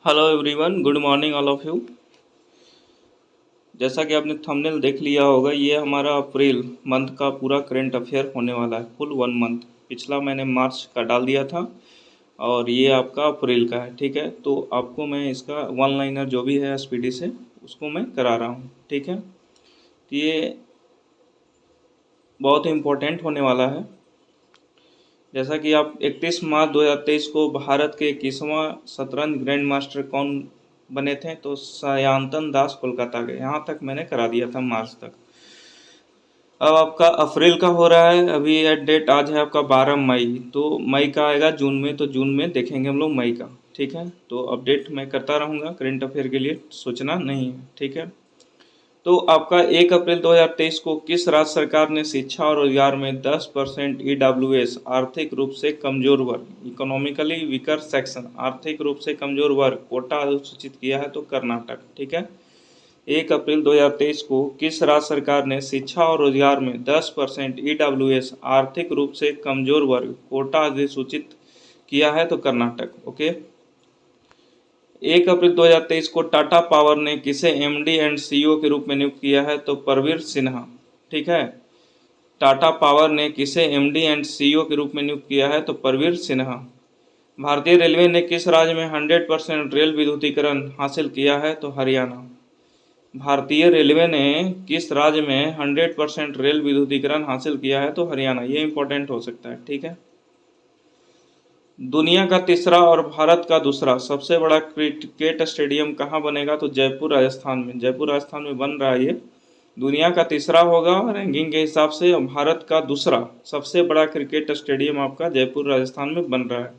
Hello everyone, good morning all of you. जैसा कि आपने थंबनेल देख लिया होगा, ये हमारा अप्रैल मंथ का पूरा करंट अफेयर होने वाला है। Full 1 month. पिछला मैंने मार्च का डाल दिया था और ये आपका अप्रैल का है। ठीक है, तो आपको मैं इसका वन लाइनर जो भी है एसपीडी से उसको मैं करा रहा हूँ। ठीक है, तो ये बहुत ही इम्पोर्टेंट होने वाला है। जैसा कि आप 31 मार्च 2023 को भारत के 21वां शतरंज ग्रैंड मास्टर कौन बने थे, तो सायंतन दास कोलकाता के। यहाँ तक मैंने करा दिया था मार्च तक। अब आपका अप्रैल का हो रहा है। अभी एट डेट आज है आपका 12 मई, तो मई का आएगा जून में, तो जून में देखेंगे हम लोग मई का। ठीक है, तो अपडेट मैं करता रहूँगा करंट अफेयर के लिए, सोचना नहीं है। ठीक है, तो आपका 1 अप्रैल 2023 को किस राज्य सरकार ने शिक्षा और रोजगार में 10% ईडब्ल्यूएस आर्थिक रूप से कमजोर वर्ग इकोनॉमिकली वीकर सेक्शन आर्थिक रूप से कमजोर वर्ग कोटा अधिसूचित किया है? तो कर्नाटक। ठीक है, 1 अप्रैल 2023 को किस राज्य सरकार ने शिक्षा और रोजगार में 10% ईडब्ल्यूएस आर्थिक रूप से कमजोर वर्ग कोटा अधिसूचित किया है? तो कर्नाटक। ओके, 1 अप्रैल 2023 को टाटा पावर ने किसे एमडी एंड सीईओ के रूप में नियुक्त किया है? तो परवीर सिन्हा। ठीक है, टाटा पावर ने किसे एमडी एंड सीईओ के रूप में नियुक्त किया है? तो परवीर सिन्हा। भारतीय रेलवे ने किस राज्य में 100% रेल विद्युतीकरण हासिल किया है? तो हरियाणा। भारतीय रेलवे ने किस राज्य में 100% रेल विद्युतीकरण हासिल किया है? तो हरियाणा। ये इंपॉर्टेंट हो सकता है। ठीक है, दुनिया का तीसरा और भारत का दूसरा सबसे बड़ा क्रिकेट स्टेडियम कहाँ बनेगा? तो जयपुर राजस्थान में। जयपुर राजस्थान में बन रहा है ये। दुनिया का तीसरा होगा रैंकिंग के हिसाब से, और भारत का दूसरा सबसे बड़ा क्रिकेट स्टेडियम आपका जयपुर राजस्थान में बन रहा है।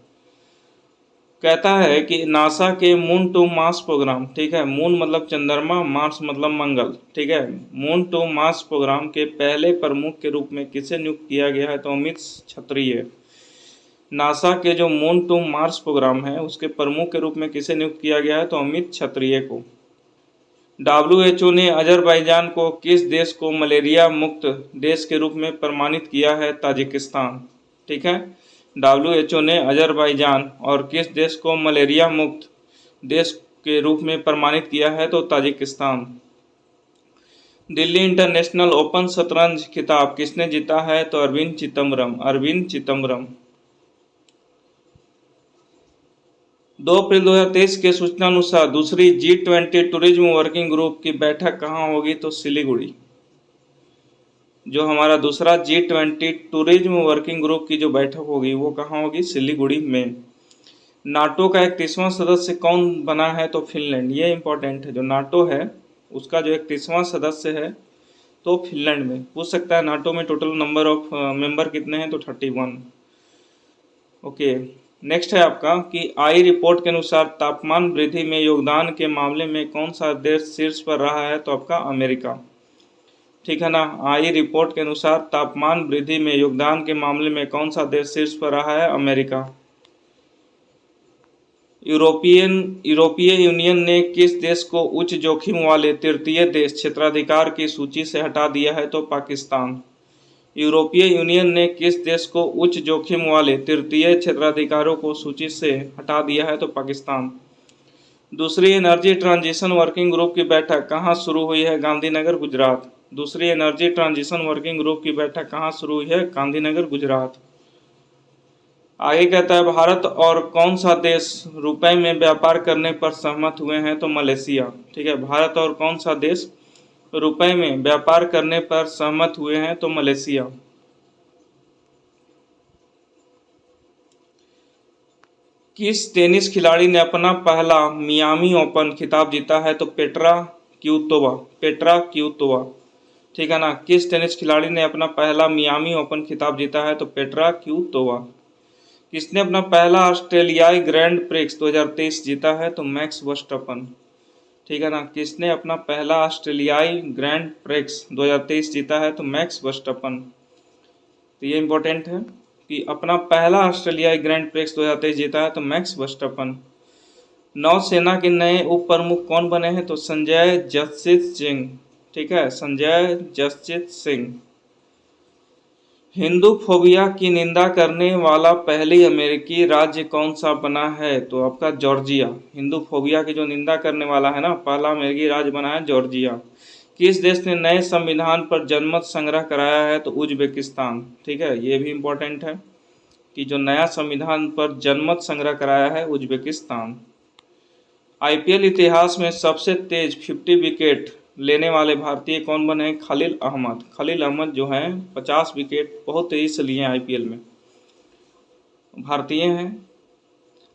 कहता है कि नासा के मून टू मार्स प्रोग्राम, ठीक है, मून मतलब चंद्रमा, मार्स मतलब मंगल, ठीक है, मून टू मार्स प्रोग्राम के पहले प्रमुख के रूप में किसे नियुक्त किया गया है? तो अमित क्षत्रिय। नासा के जो मून टू मार्स प्रोग्राम है उसके प्रमुख के रूप में किसे नियुक्त किया गया है? तो अमित क्षत्रिय को। डब्ल्यूएचओ ने अजरबैजान को किस देश को मलेरिया मुक्त देश के रूप में प्रमाणित किया है? ताजिकिस्तान। ठीक है, डब्ल्यूएचओ ने अजरबैजान और किस देश को मलेरिया मुक्त देश के रूप में प्रमाणित किया है? तो ताजिकिस्तान। दिल्ली इंटरनेशनल ओपन शतरंज खिताब किसने जीता है? तो अरविंद चिदम्बरम। अरविंद चिदम्बरम। 2 अप्रैल 2023 के सूचना अनुसार दूसरी G20 टूरिज्म वर्किंग ग्रुप की बैठक कहाँ होगी? तो सिलीगुड़ी। जो हमारा दूसरा G20 टूरिज्म वर्किंग ग्रुप की जो बैठक होगी वो कहाँ होगी? सिलीगुड़ी में। नाटो का 31वां सदस्य कौन बना है? तो फिनलैंड। ये इंपॉर्टेंट है, जो नाटो है उसका जो 31वां सदस्य है तो फिनलैंड में। पूछ सकता है नाटो में टोटल नंबर ऑफ मेंबर कितने हैं? तो 31। ओके, नेक्स्ट है आपका कि आई रिपोर्ट के अनुसार तापमान वृद्धि में योगदान के मामले में कौन सा देश शीर्ष पर रहा है? तो आपका अमेरिका। ठीक है ना, आई रिपोर्ट के अनुसार तापमान वृद्धि में योगदान के मामले में कौन सा देश शीर्ष पर रहा है? अमेरिका। यूरोपीय यूनियन ने किस देश को उच्च जोखिम वाले तृतीय देश क्षेत्राधिकार की सूची से हटा दिया है? तो पाकिस्तान। यूरोपीय यूनियन ने किस देश को उच्च जोखिम वाले तृतीय क्षेत्राधिकारों को सूची से हटा दिया है? तो पाकिस्तान। दूसरी एनर्जी ट्रांजिशन वर्किंग ग्रुप की बैठक कहाँ शुरू हुई है? गांधीनगर, गुजरात। दूसरी एनर्जी ट्रांजिशन वर्किंग ग्रुप की बैठक कहाँ शुरू हुई है? गांधीनगर, गुजरात। आगे कहता है भारत और कौन सा देश रुपए में व्यापार करने पर सहमत हुए हैं? तो मलेशिया। ठीक है, भारत और कौन सा देश रुपए में व्यापार करने पर सहमत हुए हैं? तो मलेशिया। किस टेनिस खिलाड़ी ने अपना पहला मियामी ओपन खिताब जीता है? तो पेट्रा क्विटोवा। Petra Kvitova. ठीक है ना, किस टेनिस खिलाड़ी ने अपना पहला मियामी ओपन खिताब जीता है? तो पेट्रा क्विटोवा। किसने अपना पहला ऑस्ट्रेलियाई ग्रैंड प्रिक्स 2023 जीता है? तो मैक्स वर्स्टैपन। ठीक है ना, किसने अपना पहला ऑस्ट्रेलियाई ग्रैंड प्रिक्स 2023 जीता है? तो मैक्स वर्स्टैपन। तो ये इंपॉर्टेंट है कि अपना पहला ऑस्ट्रेलियाई ग्रैंड प्रिक्स 2023 जीता है तो मैक्स वर्स्टैपन। नौसेना के नए उप प्रमुख कौन बने हैं? तो संजय जसजीत सिंह। ठीक है, संजय जसजीत सिंह। हिंदू फोबिया की निंदा करने वाला पहली अमेरिकी राज्य कौन सा बना है? तो आपका जॉर्जिया। हिंदू फोबिया की जो निंदा करने वाला है ना, पहला अमेरिकी राज्य बना है जॉर्जिया। किस देश ने नए संविधान पर जनमत संग्रह कराया है? तो उज्बेकिस्तान। ठीक है, ये भी इम्पोर्टेंट है कि जो नया संविधान पर जनमत संग्रह कराया है उज्बेकिस्तान। आईपीएल इतिहास में सबसे तेज 50 विकेट लेने वाले भारतीय कौन बने? खलील अहमद। खलील अहमद जो हैं 50 विकेट बहुत तेजी से लिए हैं आईपीएल में, भारतीय हैं।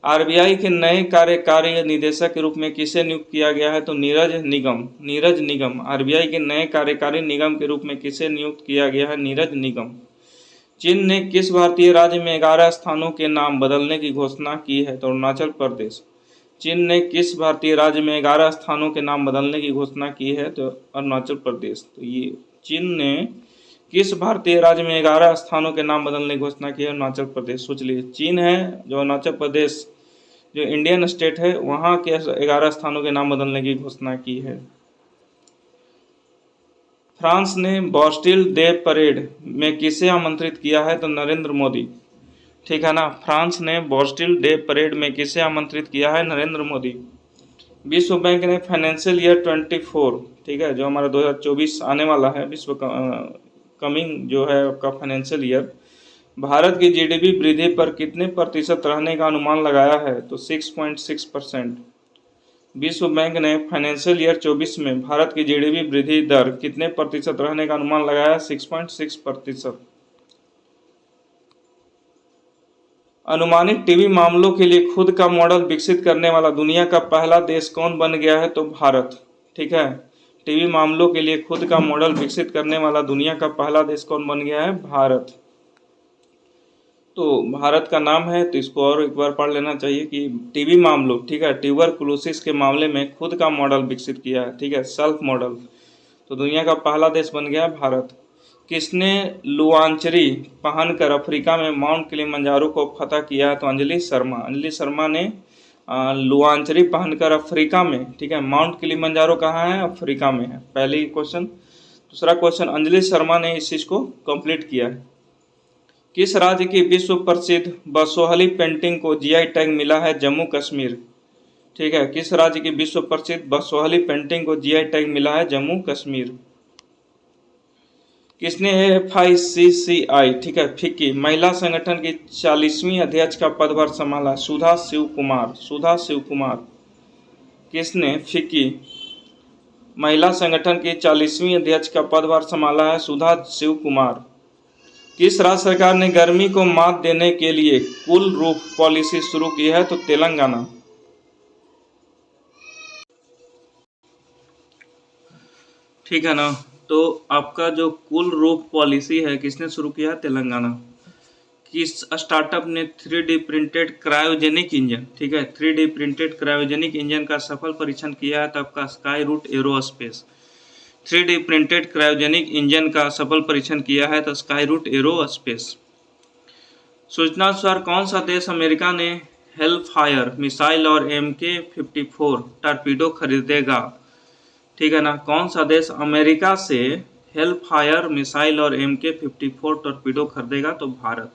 आरबीआई के नए कार्यकारी निदेशक के रूप में किसे नियुक्त किया गया है? तो नीरज निगम। नीरज निगम। आरबीआई के नए कार्यकारी निगम के रूप में किसे नियुक्त किया गया है? नीरज निगम। चीन ने किस भारतीय राज्य में 11 स्थानों के नाम बदलने की घोषणा की है? तो अरुणाचल प्रदेश। चीन ने किस भारतीय राज्य में 11 स्थानों के नाम बदलने की घोषणा की है? तो अरुणाचल प्रदेश। तो ये चीन ने किस भारतीय राज्य में 11 स्थानों के नाम बदलने की घोषणा की है? अरुणाचल प्रदेश। सोच लीजिए, चीन है जो अरुणाचल प्रदेश जो इंडियन स्टेट है वहाँ के 11 स्थानों के नाम बदलने की घोषणा की है। फ्रांस ने बास्टिल डे परेड में किसे आमंत्रित किया है? तो नरेंद्र मोदी। ठीक है ना, फ्रांस ने बास्टिल डे परेड में किसे आमंत्रित किया है? नरेंद्र मोदी। विश्व बैंक ने फाइनेंशियल ईयर 24, ठीक है, जो हमारा 2024 आने वाला है, विश्व कमिंग जो है आपका फाइनेंशियल ईयर, भारत की जीडीपी वृद्धि पर कितने प्रतिशत रहने का अनुमान लगाया है? तो 6.6%। विश्व बैंक ने फाइनेंशियल ईयर 24 में भारत की जीडीपी वृद्धि दर कितने प्रतिशत रहने का अनुमान लगाया? 6.6%। अनुमानित टीबी मामलों के लिए खुद का मॉडल विकसित करने वाला दुनिया का पहला देश कौन बन गया है? तो भारत। ठीक है, टीबी मामलों के लिए खुद का मॉडल विकसित करने वाला दुनिया का पहला देश कौन बन गया है? भारत। तो भारत का नाम है, तो इसको और एक बार पढ़ लेना चाहिए कि टीबी मामलों, ठीक है, ट्यूबरकुलोसिस के मामले में खुद का मॉडल विकसित किया है, ठीक है, सेल्फ मॉडल। तो दुनिया का पहला देश बन गया भारत। किसने लुआंचरी पहनकर अफ्रीका में माउंट किलिमंजारो को फतह किया है? तो अंजलि शर्मा। अंजलि शर्मा ने लुआंचरी पहनकर अफ्रीका में, ठीक है, माउंट किलिमंजारो कहाँ है? अफ्रीका में है। पहली क्वेश्चन। दूसरा क्वेश्चन, अंजलि शर्मा ने इस चीज़ को कंप्लीट किया है। किस राज्य की विश्व प्रसिद्ध बसोहली पेंटिंग को जीआई टैग मिला है? जम्मू कश्मीर। ठीक है, किस राज्य की विश्व प्रसिद्ध बसोहली पेंटिंग को जीआई टैग मिला है? जम्मू कश्मीर। किसने FICCI, ठीक है, फिक्की महिला संगठन की 40वीं अध्यक्ष का पदभार संभाला? सुधा शिव कुमार। सुधा शिव कुमार। किसने फिक्की महिला संगठन की 40वीं अध्यक्ष का पदभार संभाला है? सुधा शिव कुमार। किस राज्य सरकार ने गर्मी को मात देने के लिए कूल रूफ पॉलिसी शुरू की है? तो तेलंगाना। ठीक है ना, तो आपका जो कूल रूफ पॉलिसी है किसने शुरू किया है? तेलंगाना। किस स्टार्टअप ने 3D प्रिंटेड क्रायोजेनिक इंजन, ठीक है, 3D प्रिंटेड क्रायोजेनिक इंजन का सफल परीक्षण किया है? तो आपका Skyroot Aerospace. 3D printed cryogenic engine का सफल परीक्षण किया है? तो स्काई रूट एरोस्पेस। सूचनानुसार कौन सा देश अमेरिका ने हेलफायर मिसाइल और MK-54 टॉर्पीडो खरीदेगा? ठीक है ना, कौन सा देश अमेरिका से हेलफायर मिसाइल और MK-54 टॉर्पीडो खरीदेगा? तो भारत।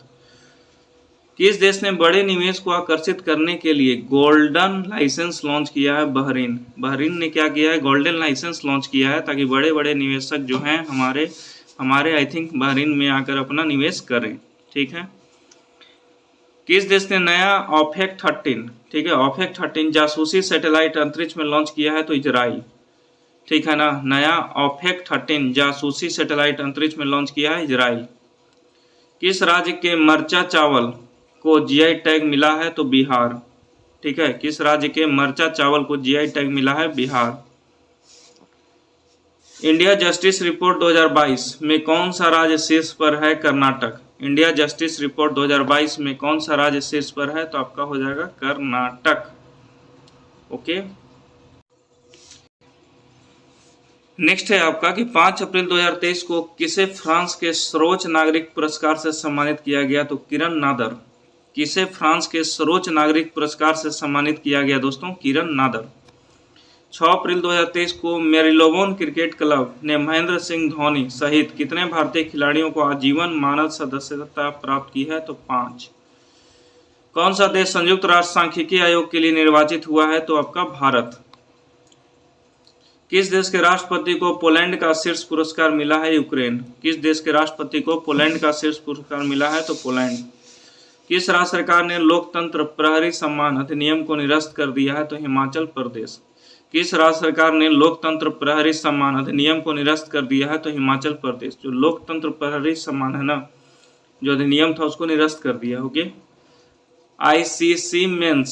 किस देश ने बड़े निवेश को आकर्षित करने के लिए गोल्डन लाइसेंस लॉन्च किया है? बहरीन। बहरीन ने क्या किया है? गोल्डन लाइसेंस लॉन्च किया है ताकि बड़े बड़े निवेशक जो हैं हमारे आई थिंक बहरीन में आकर अपना निवेश करें। ठीक है। किस देश ने नया ऑफेक 13, ठीक है, ऑफेक 13 जासूसी सैटेलाइट अंतरिक्ष में लॉन्च किया है? तो इजराइल। ठीक है ना, नया ऑफेक 13 जासूसी सैटेलाइट अंतरिक्ष में लॉन्च किया है इजराइल। किस राज्य के मरचा चावल को जीआई टैग मिला है? तो बिहार। ठीक है, किस राज्य के मरचा चावल को जीआई टैग मिला है? बिहार। इंडिया जस्टिस रिपोर्ट 2022 में कौन सा राज्य शीर्ष पर है? कर्नाटक। इंडिया जस्टिस रिपोर्ट 2022 में कौन सा राज्य शीर्ष पर है? तो आपका हो जाएगा कर्नाटक। ओके। नेक्स्ट है आपका कि 5 अप्रैल 2023 को किसे फ्रांस के सर्वोच्च नागरिक पुरस्कार से सम्मानित किया गया? तो किरण नादर। किसे फ्रांस के सर्वोच्च नागरिक पुरस्कार से सम्मानित किया गया दोस्तों? किरण नादर। 6 अप्रैल 2023 को मेरीलोबोन क्रिकेट क्लब ने महेंद्र सिंह धोनी सहित कितने भारतीय खिलाड़ियों को आजीवन मानद सदस्यता प्राप्त की है? तो 5। कौन सा देश संयुक्त राष्ट्र सांख्यिकी आयोग के लिए निर्वाचित हुआ है? तो आपका भारत। किस देश के राष्ट्रपति को पोलैंड का शीर्ष पुरस्कार मिला है? यूक्रेन। किस देश के राष्ट्रपति को पोलैंड का शीर्ष पुरस्कार मिला है? तो पोलैंड। किस राज्य सरकार ने लोकतंत्र प्रहरी सम्मान अधिनियम को निरस्त कर दिया है? तो हिमाचल प्रदेश। किस राज्य सरकार ने लोकतंत्र प्रहरी सम्मान अधिनियम को निरस्त कर दिया है? तो हिमाचल प्रदेश। जो लोकतंत्र प्रहरी सम्मान है ना, जो अधिनियम था उसको निरस्त कर दिया। ओके। आईसीसी मेंस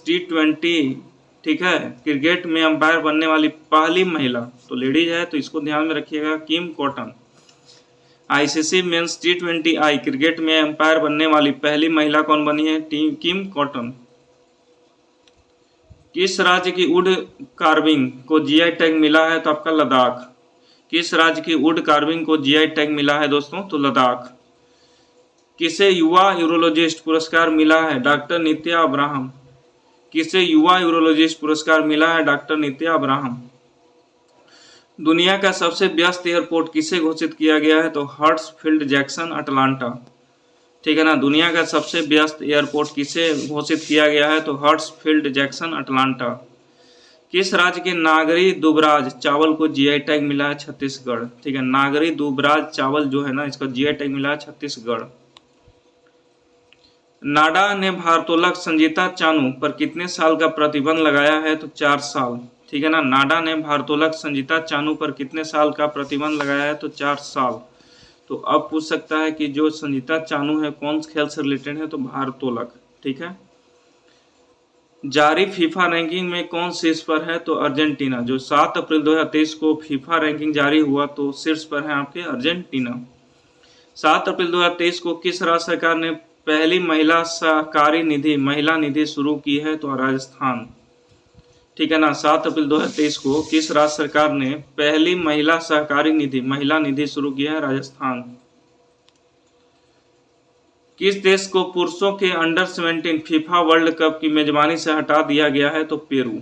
T20, ठीक है, क्रिकेट में अंपायर बनने वाली पहली महिला तो लेडीज है, तो इसको ध्यान में रखिएगा, किम cotton. ICC men's T20I cricket में अंपायर बनने वाली पहली महिला कौन बनी है? किम कॉटन। किस राज्य की वुड कार्विंग को जीआई टैग मिला है? तो आपका लद्दाख। किस राज्य की वुड कार्विंग को जीआई टैग मिला है दोस्तों? तो लद्दाख। किसे युवा यूरोलॉजिस्ट पुरस्कार मिला है? डॉक्टर नित्या अब्राहम। किसे युवा यूरोलॉजिस्ट पुरस्कार मिला है? डॉक्टर नित्या अब्राहम। दुनिया का सबसे व्यस्त एयरपोर्ट किसे घोषित किया गया है? तो हर्ट्सफील्ड जैक्सन अटलांटा। ठीक है ना, दुनिया का सबसे व्यस्त एयरपोर्ट किसे घोषित किया गया है? तो हर्ट्सफील्ड जैक्सन अटलांटा। किस राज्य के नागरी दुबराज चावल को जीआई टैग मिला है? छत्तीसगढ़। ठीक है, नागरी दुबराज चावल जो है ना, इसका जीआई टैग मिला है छत्तीसगढ़। नाडा ने भारोत्तोलक संजीता चानू पर कितने साल का प्रतिबंध लगाया है? तो 4 साल। ठीक है ना, नाडा ने भारोत्तोलक संजीता चानू पर कितने साल का प्रतिबंध लगाया है? तो 4 साल। तो अब पूछ सकता है कि जो संजीता चानू है कौन खेल से रिलेटेड है? तो भारोत्तोलक। ठीक है। जारी फीफा रैंकिंग में कौन शीर्ष पर है? तो अर्जेंटीना। जो 7 अप्रैल 2023 को फीफा रैंकिंग जारी हुआ तो शीर्ष पर है आपके अर्जेंटीना। 7 अप्रैल 2023 को किस राज्य सरकार ने पहली महिला सहकारी महिला निधि शुरू की है? तो राजस्थान। ठीक है ना, 7 अप्रैल 2023 को किस राज्य सरकार ने पहली महिला सहकारी महिला निधि शुरू की है? राजस्थान। किस देश को पुरुषों के अंडर 17 फीफा वर्ल्ड कप की मेजबानी से हटा दिया गया है? तो पेरू।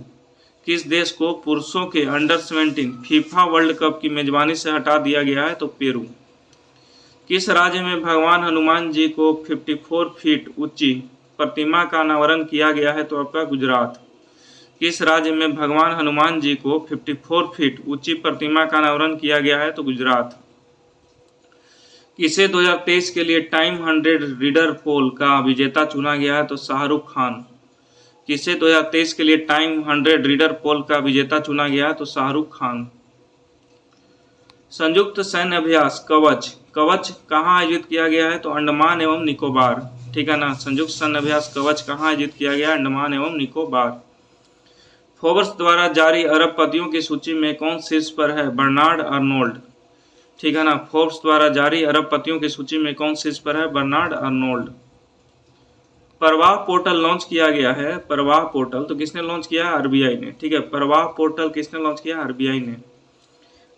किस देश को पुरुषों के अंडर 17 फीफा वर्ल्ड कप की मेजबानी से हटा दिया गया है? तो पेरू। किस राज्य में भगवान हनुमान जी को 54 फीट ऊंची प्रतिमा का अनावरण किया गया है? तो आपका गुजरात। किस राज्य में भगवान हनुमान जी को 54 फीट ऊंची प्रतिमा का अनावरण किया गया है? तो गुजरात। किसे 2023 के लिए टाइम 100 रीडर पोल का विजेता चुना गया है? तो शाहरुख खान। किसे 2023 के लिए टाइम 100 रीडर पोल का विजेता चुना गया है? तो शाहरुख खान। संयुक्त सैन्य अभ्यास कवच कहाँ आयोजित किया गया है? तो अंडमान एवं निकोबार। ठीक है ना, संयुक्त सैन्य अभ्यास कवच कहाँ आयोजित किया गया है? अंडमान एवं निकोबार। फोर्ब्स द्वारा जारी अरबपतियों की सूची में कौन शीर्ष पर है? Bernard Arnault. ठीक है ना, फोर्ब्स द्वारा जारी अरबपतियों की सूची में कौन शीर्ष पर है? Bernard Arnault. Pravah portal launch किया गया है। प्रवाह पोर्टल तो किसने लॉन्च किया? आरबीआई ने। ठीक है, प्रवाह पोर्टल किसने लॉन्च किया? आरबीआई ने।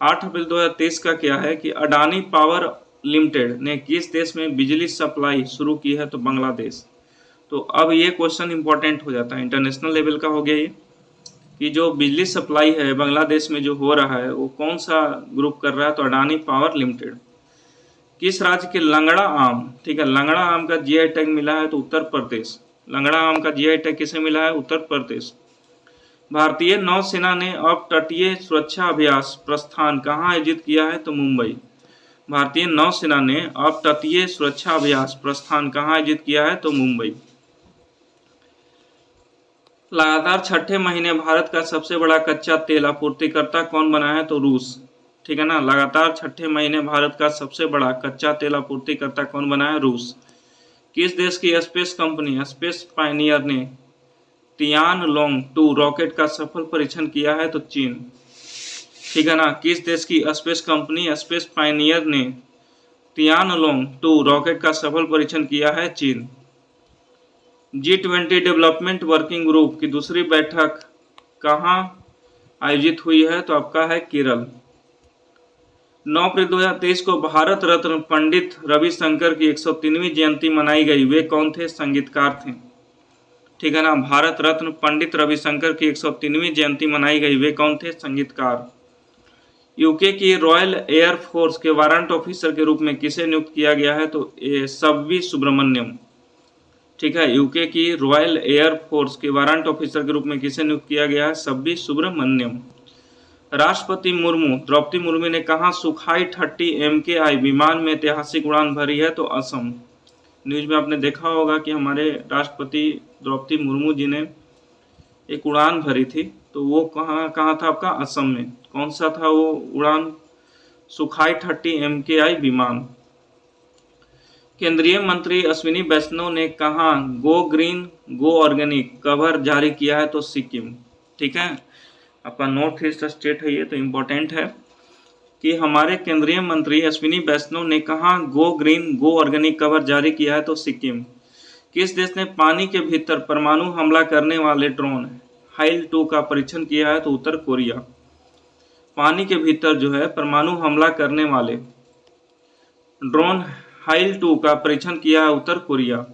8 अप्रैल 2023 का क्या है कि अडानी पावर लिमिटेड ने किस देश में बिजली सप्लाई शुरू की है? तो बांग्लादेश। तो अब ये क्वेश्चन इंपॉर्टेंट हो जाता है, इंटरनेशनल लेवल का हो गया ये, कि जो बिजली सप्लाई है बांग्लादेश में जो हो रहा है वो कौन सा ग्रुप कर रहा है? तो अडानी पावर लिमिटेड। किस राज्य के लंगड़ा आम, ठीक है, लंगड़ा आम का जीआई टैग मिला है? तो उत्तर प्रदेश। लंगड़ा आम का जीआई टैग किसे मिला है? उत्तर प्रदेश। भारतीय नौसेना ने अपतटीय सुरक्षा अभ्यास प्रस्थान कहाँ आयोजित किया है? तो मुंबई। भारतीय नौसेना ने अपतटीय सुरक्षा अभ्यास प्रस्थान कहाँ आयोजित किया है? तो मुंबई। लगातार 6ठे महीने भारत का सबसे बड़ा कच्चा तेल आपूर्तिकर्ता कौन बना है? तो रूस। ठीक है ना, लगातार 6ठे महीने भारत का सबसे बड़ा कच्चा तेल आपूर्तिकर्ता कौन बना है? रूस। किस देश की स्पेस कंपनी स्पेस पायनियर ने तियानलोंग 2 रॉकेट का सफल परीक्षण किया है? तो चीन। ठीक है ना, किस देश की स्पेस कंपनी स्पेस पायनियर ने तियानलोंग 2 रॉकेट का सफल परीक्षण किया है? चीन। G20 डेवलपमेंट वर्किंग ग्रुप की दूसरी बैठक कहाँ आयोजित हुई है? तो आपका है केरल। 9 अप्रैल 2023 को भारत रत्न पंडित रविशंकर की 103वीं जयंती मनाई गई। वे कौन थे? संगीतकार थे। ठीक है ना। भारत रत्न पंडित रविशंकर की 103वीं जयंती मनाई गई, वे कौन थे? संगीतकार। यूके की रॉयल एयर फोर्स के वारंट ऑफिसर के रूप में किसे नियुक्त किया गया है? तो सव्वी सुब्रमण्यम। ठीक है, यूके की रॉयल एयर फोर्स के वारंट ऑफिसर के रूप में किसे नियुक्त किया गया है? सव्वी सुब्रमण्यम। राष्ट्रपति मुर्मू द्रौपदी मुर्मू ने कहाँ सुखाई 30 MKI विमान में ऐतिहासिक उड़ान भरी है? तो असम। न्यूज में आपने देखा होगा कि हमारे राष्ट्रपति द्रौपदी मुर्मू जी ने एक उड़ान भरी थी, तो वो कहाँ था? आपका असम में। कौन सा था वो उड़ान? सुखाई 30 MKI विमान। केंद्रीय मंत्री अश्विनी वैष्णव ने कहा गो ग्रीन गो ऑर्गेनिक कवर जारी किया है? तो सिक्किम। ठीक है, आपका नॉर्थ ईस्ट स्टेट है ये, तो इम्पोर्टेंट है कि हमारे केंद्रीय मंत्री अश्विनी वैष्णव ने कहा गो ग्रीन गो ऑर्गेनिक कवर जारी किया है? तो सिक्किम। किस देश ने पानी के भीतर परमाणु हमला करने वाले ड्रोन हाइल 2 का परीक्षण किया है? तो उत्तर कोरिया। पानी के भीतर जो है परमाणु हमला करने वाले ड्रोन हाइल 2 का परीक्षण किया है? उत्तर कोरिया।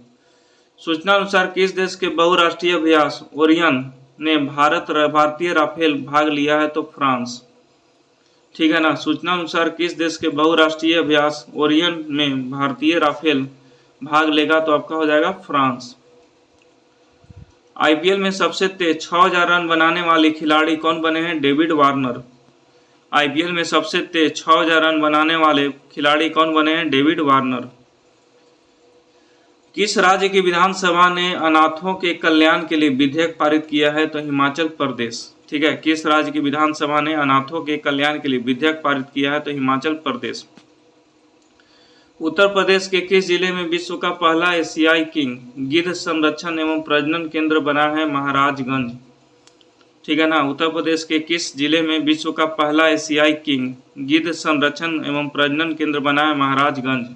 सूचना अनुसार किस देश के बहुराष्ट्रीय अभ्यास ओरियन ने भारतीय राफेल भाग लिया है? तो फ्रांस। ठीक है ना। सूचना अनुसार किस देश के बहुराष्ट्रीय अभ्यास ओरियन में भारतीय राफेल भाग लेगा? तो आपका हो जाएगा फ्रांस। IPL में सबसे तेज 6000 रन बनाने वाले खिलाड़ी कौन बने हैं? David Warner. IPL में सबसे तेज 6000 रन बनाने वाले खिलाड़ी कौन बने हैं? David Warner. किस राज्य की विधानसभा ने अनाथों के कल्याण के लिए विधेयक पारित किया है? तो हिमाचल प्रदेश। ठीक है, किस राज्य की विधानसभा ने अनाथों के कल्याण के लिए विधेयक पारित किया है? तो हिमाचल प्रदेश। उत्तर प्रदेश के किस जिले में विश्व का पहला एशियाई किंग गिद्ध संरक्षण एवं प्रजनन केंद्र बना है? महाराजगंज। ठीक है ना। उत्तर प्रदेश के किस जिले में विश्व का पहला एशियाई किंग गिद्ध संरक्षण एवं प्रजनन केंद्र बना है? महाराजगंज।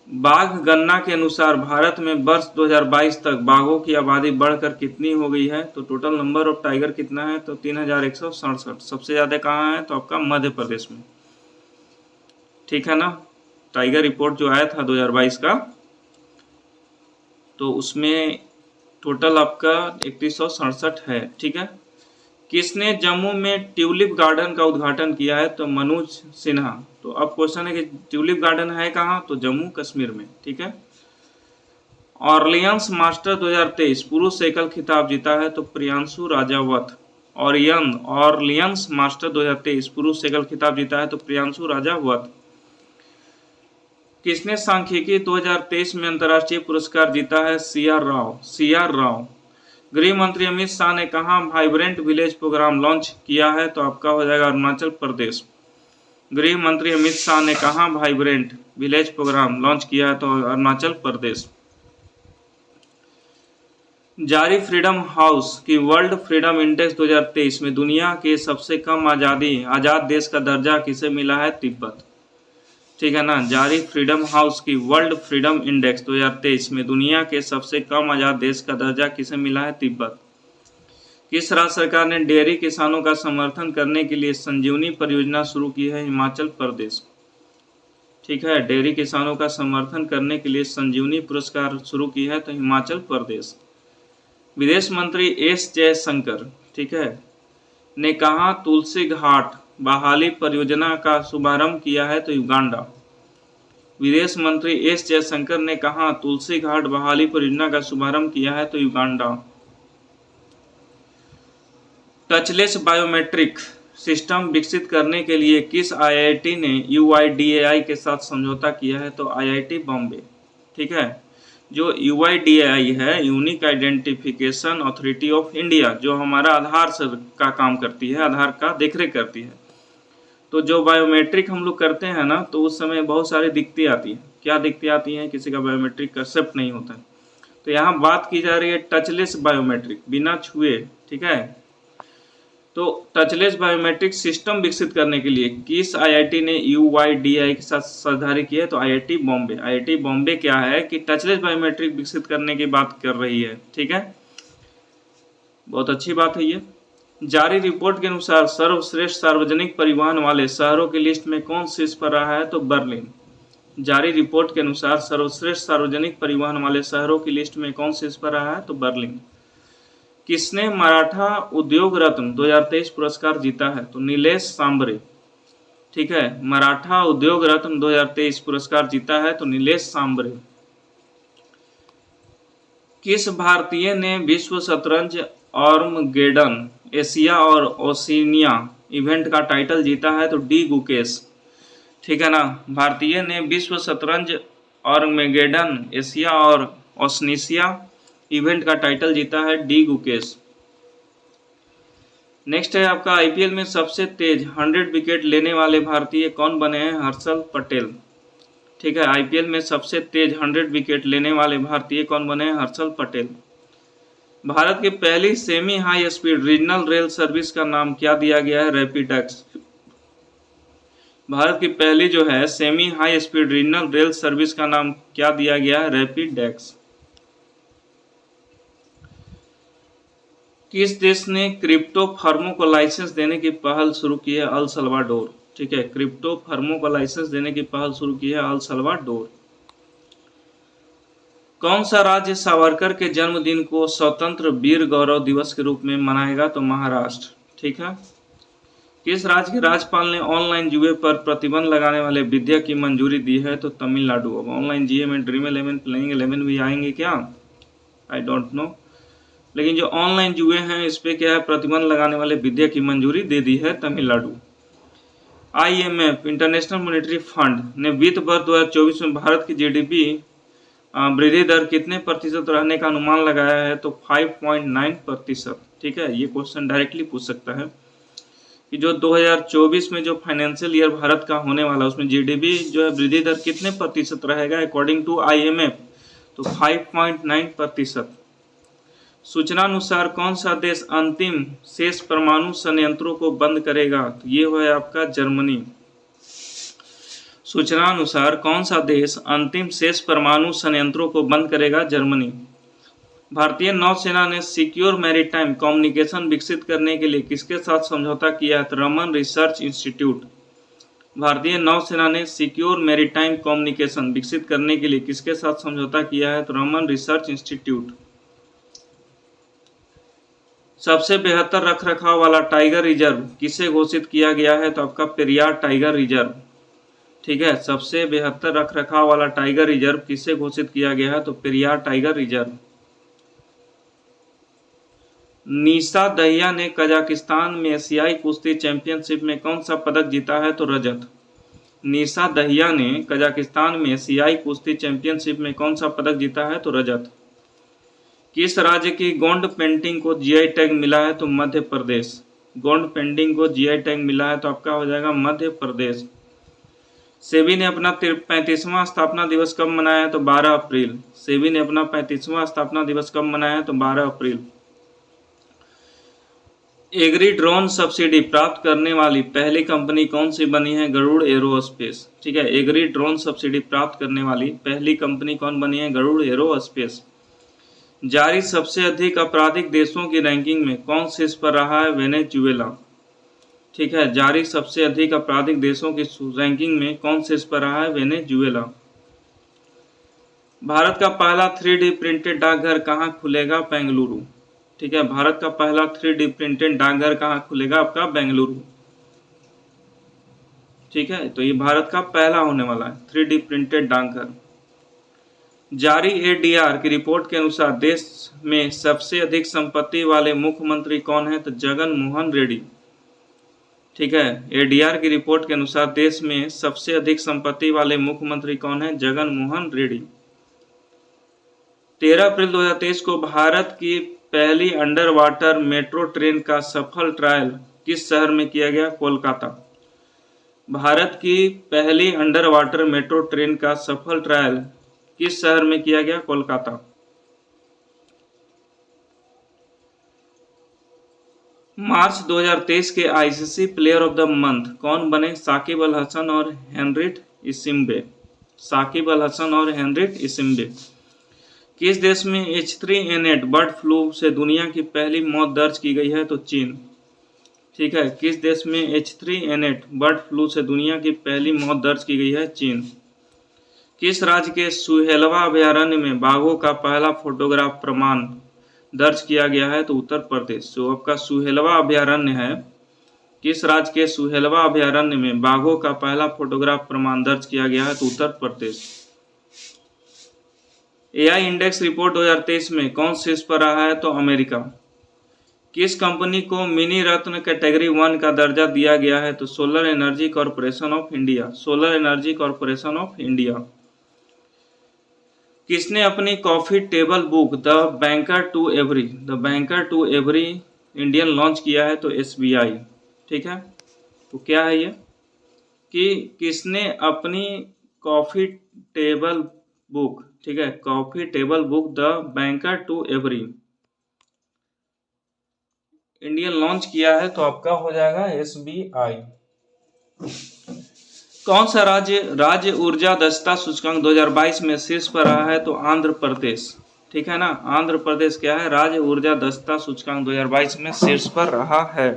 बाघ गणना के अनुसार भारत में वर्ष 2022 तक बाघों की आबादी बढ़कर कितनी हो गई है? तो टोटल नंबर ऑफ टाइगर कितना है? तो 3167। सबसे ज़्यादा कहाँ है? तो आपका मध्य प्रदेश में। ठीक है ना। टाइगर रिपोर्ट जो आया था 2022 का, तो उसमें टोटल आपका 3167 है। ठीक है। किसने जम्मू में ट्यूलिप गार्डन का उद्घाटन किया है? तो मनोज सिन्हा। तो अब क्वेश्चन है कि ट्यूलिप गार्डन है कहाँ? तो जम्मू कश्मीर में। ठीक है। ऑरलियंस मास्टर 2023 पुरुष एकल खिताब जीता है? तो प्रियांशु राजावत। ऑरलियंस मास्टर 2023 पुरुष एकल खिताब जीता है? तो प्रियांशु राजावत। किसने सांख्यिकी 2023 में अंतर्राष्ट्रीय पुरस्कार जीता है? CR राव। गृह मंत्री अमित शाह ने कहा वाइब्रेंट विलेज प्रोग्राम लॉन्च किया है? तो आपका हो जाएगा अरुणाचल प्रदेश। गृह मंत्री अमित शाह ने कहा वाइब्रेंट विलेज प्रोग्राम लॉन्च किया है? तो अरुणाचल प्रदेश। जारी फ्रीडम हाउस की वर्ल्ड फ्रीडम इंडेक्स 2023 में दुनिया के सबसे कम आजाद देश का दर्जा किसे मिला है? तिब्बत। ठीक है ना। जारी फ्रीडम हाउस की वर्ल्ड फ्रीडम इंडेक्स 2023 में दुनिया के सबसे कम आजाद देश का दर्जा किसे मिला है? तिब्बत। किस राज्य सरकार ने डेयरी किसानों का समर्थन करने के लिए संजीवनी परियोजना शुरू की है? हिमाचल प्रदेश। ठीक है, डेयरी किसानों का समर्थन करने के लिए संजीवनी पुरस्कार शुरू की है? तो हिमाचल प्रदेश। विदेश मंत्री S जयशंकर, ठीक है, ने कहा तुलसी घाट बहाली परियोजना का शुभारंभ किया है? तो युगांडा। विदेश मंत्री S जयशंकर ने कहा तुलसी घाट बहाली परियोजना का शुभारंभ किया है? तो युगांडा। टचलेस बायोमेट्रिक सिस्टम विकसित करने के लिए किस IIT ने UIDAI के साथ समझौता किया है? तो IIT बॉम्बे। ठीक है। जो UIDAI है, unique identification authority of India, जो हमारा आधार से का काम करती है, आधार का देखरेख करती है। तो जो बायोमेट्रिक हम लोग करते हैं ना, तो उस समय बहुत सारी दिक्कतें आती हैं। क्या दिक्कतें आती हैं? किसी का बायोमेट्रिक एक्सेप्ट नहीं होता है। तो यहाँ बात की जा रही है टचलेस बायोमेट्रिक, बिना छुए। ठीक है। तो टचलेस बायोमेट्रिक सिस्टम विकसित करने के लिए किस IIT ने UIDAI के साथ साझेदारी की है? तो IIT बॉम्बे। IIT बॉम्बे क्या है कि टचलेस बायोमेट्रिक विकसित करने की बात कर रही है। ठीक है, बहुत अच्छी बात है ये। जारी रिपोर्ट के अनुसार सर्वश्रेष्ठ सार्वजनिक परिवहन वाले शहरों की लिस्ट में कौन शीर्ष पर रहा है? तो बर्लिन। जारी रिपोर्ट के अनुसार सर्वश्रेष्ठ सार्वजनिक परिवहन वाले शहरों की लिस्ट में कौन शीर्ष पर रहा है? तो बर्लिन। किसने मराठा उद्योग रत्न 2023 पुरस्कार जीता है? तो नीलेश सांबरे। ठीक है, मराठा उद्योग रत्न 2023 पुरस्कार जीता है तो नीलेश सांबरे। किस भारतीय ने विश्व शतरंज आर्मगेडन एशिया और ओशिनिया इवेंट का टाइटल जीता है? तो डी गुकेश। ठीक है ना, भारतीय ने विश्व शतरंज आर्मगेडन एशिया और ओशनिशिया इवेंट का टाइटल जीता है डी गुकेश। नेक्स्ट है आपका आईपीएल में सबसे तेज 100 विकेट लेने वाले भारतीय कौन बने हैं? हर्षल पटेल। ठीक है, आईपीएल में सबसे तेज 100 विकेट लेने वाले भारतीय कौन बने हैं? हर्षल पटेल। भारत की पहली semi high speed regional rail service का नाम क्या दिया गया है? रैपिडेक्स। भारत की पहली जो है semi high speed regional rail service का नाम क्या दिया गया है? रैपिडेक्स। किस देश ने क्रिप्टो फर्मों को लाइसेंस देने की पहल शुरू की है? El Salvador. ठीक है, क्रिप्टो फर्मों को लाइसेंस देने की पहल शुरू की है अल सल्वाडोर। कौन सा राज्य सावरकर के जन्मदिन को स्वतंत्र वीर गौरव दिवस के रूप में मनाएगा? तो महाराष्ट्र। ठीक है, किस राज्य के राज्यपाल ने ऑनलाइन जुए पर प्रतिबंध लगाने वाले विधेयक की मंजूरी दी है? तो तमिलनाडु। अब ऑनलाइन जुए में ड्रीम 11 प्लेइंग 11 भी आएंगे क्या? आई डोंट नो, लेकिन जो ऑनलाइन जुए हैं इस पे क्या है प्रतिबंध लगाने वाले विधेयक की मंजूरी दे दी है Tamil Nadu. IMF international monetary fund ने वित्त वर्ष 2024 में भारत की जीडीपी वृद्धि दर कितने प्रतिशत रहने का अनुमान लगाया है? तो 5.9%। ठीक है, ये क्वेश्चन डायरेक्टली पूछ सकता है कि जो 2024 में जो फाइनेंशियल ईयर भारत का होने वाला है उसमें जीडीपी जो है वृद्धि दर कितने प्रतिशत रहेगा अकॉर्डिंग टू आईएमएफ? तो 5.9%। सूचना अनुसार कौन सा देश अंतिम शेष परमाणु संयंत्रों को बंद करेगा? तो ये है आपका जर्मनी। सूचना अनुसार कौन सा देश अंतिम शेष परमाणु संयंत्रों को बंद करेगा? जर्मनी। भारतीय नौसेना ने सिक्योर मैरीटाइम कम्युनिकेशन विकसित करने के लिए किसके साथ समझौता किया है? तो रमन रिसर्च इंस्टीट्यूट। भारतीय नौसेना ने सिक्योर मैरीटाइम कम्युनिकेशन विकसित करने के लिए किसके साथ समझौता किया है? तो रमन रिसर्च इंस्टीट्यूट। सबसे बेहतर रखरखाव वाला टाइगर रिजर्व किसे घोषित किया गया है? तो आपका पेरियार टाइगर रिजर्व। ठीक है, सबसे बेहतर रखरखाव वाला टाइगर रिजर्व किसे घोषित किया गया है? तो पेरियार टाइगर रिजर्व। निशा दहिया ने कजाकिस्तान में एशियाई कुश्ती चैंपियनशिप में कौन सा पदक जीता है? तो रजत। निशा दहिया ने कजाकिस्तान में एशियाई कुश्ती चैंपियनशिप में कौन सा पदक जीता है? तो रजत। किस राज्य की गोंड पेंटिंग को जीआई टैग मिला है? तो मध्य प्रदेश। गोंड पेंटिंग को जीआई टैग मिला है तो आपका हो जाएगा मध्य प्रदेश। सेबी ने अपना 35वां स्थापना दिवस कब मनाया है? तो 12 अप्रैल। सेबी ने अपना 35वां स्थापना दिवस कब मनाया है? तो 12 अप्रैल। एग्री ड्रोन सब्सिडी प्राप्त करने वाली पहली कंपनी कौन सी बनी है? गरुड़ एरोस्पेस। ठीक है, एग्री ड्रोन सब्सिडी प्राप्त करने वाली पहली कंपनी कौन बनी है? गरुड़ एरोस्पेस। जारी सबसे अधिक आपराधिक देशों की रैंकिंग में कौन शीर्ष पर रहा है? वेनेजुएला। ठीक है, जारी सबसे अधिक आपराधिक देशों की रैंकिंग में कौन शीर्ष पर रहा है? वेनेजुएला। भारत का पहला 3D प्रिंटेड डाकघर कहाँ खुलेगा? बेंगलुरु। ठीक है, भारत का पहला 3D प्रिंटेड डाकघर कहाँ खुलेगा? आपका बेंगलुरु। ठीक है, तो ये भारत का पहला होने वाला है 3D प्रिंटेड डाकघर। जारी एडीआर की रिपोर्ट के अनुसार देश में सबसे अधिक संपत्ति वाले मुख्यमंत्री कौन है? तो जगन मोहन रेड्डी। ठीक है, एडीआर की रिपोर्ट के अनुसार देश में सबसे अधिक संपत्ति वाले मुख्यमंत्री कौन है? जगन मोहन रेड्डी। 13 अप्रैल 2023 को भारत की पहली अंडर वाटर मेट्रो ट्रेन का सफल ट्रायल किस शहर में किया गया? कोलकाता। भारत की पहली अंडर वाटर मेट्रो ट्रेन का सफल ट्रायल किस शहर में किया गया? कोलकाता। मार्च 2023 के ICC player of the month कौन बने? साकिब अल हसन और हेनरिट इसिम्बे। साकिब अल हसन और हेनरिट इसिम्बे। किस देश में H3N8 बर्ड फ्लू से दुनिया की पहली मौत दर्ज की गई है? तो चीन। ठीक है, किस देश में H3N8 बर्ड फ्लू से दुनिया की पहली मौत दर्ज की गई है? चीन। किस राज्य के सुहेलवा अभयारण्य में बाघों का पहला फोटोग्राफ प्रमाण दर्ज किया गया है? तो उत्तर प्रदेश। जो आपका सुहेलवा अभयारण्य है, किस राज्य के सुहेलवा अभयारण्य में बाघों का पहला फोटोग्राफ प्रमाण दर्ज किया गया है? तो Uttar Pradesh. AI index report 2023 में कौन शीर्ष पर रहा है? तो अमेरिका। किस कंपनी को मिनी रत्न कैटेगरी 1 का दर्जा दिया गया है? तो सोलर एनर्जी कॉर्पोरेशन ऑफ इंडिया। सोलर एनर्जी कॉर्पोरेशन ऑफ इंडिया। किसने अपनी coffee table book the Banker to Every Indian launch किया है? तो एसबीआई। ठीक है, तो क्या है ये कि किसने अपनी कॉफी टेबल बुक, ठीक है, coffee table book the Banker to Every Indian launch किया है? तो आपका हो जाएगा एसबीआई। कौन सा राज्य ऊर्जा दक्षता सूचकांक 2022 में शीर्ष पर रहा है? तो आंध्र प्रदेश। ठीक है ना, आंध्र प्रदेश क्या है, राज्य ऊर्जा दक्षता सूचकांक 2022 में शीर्ष पर रहा है।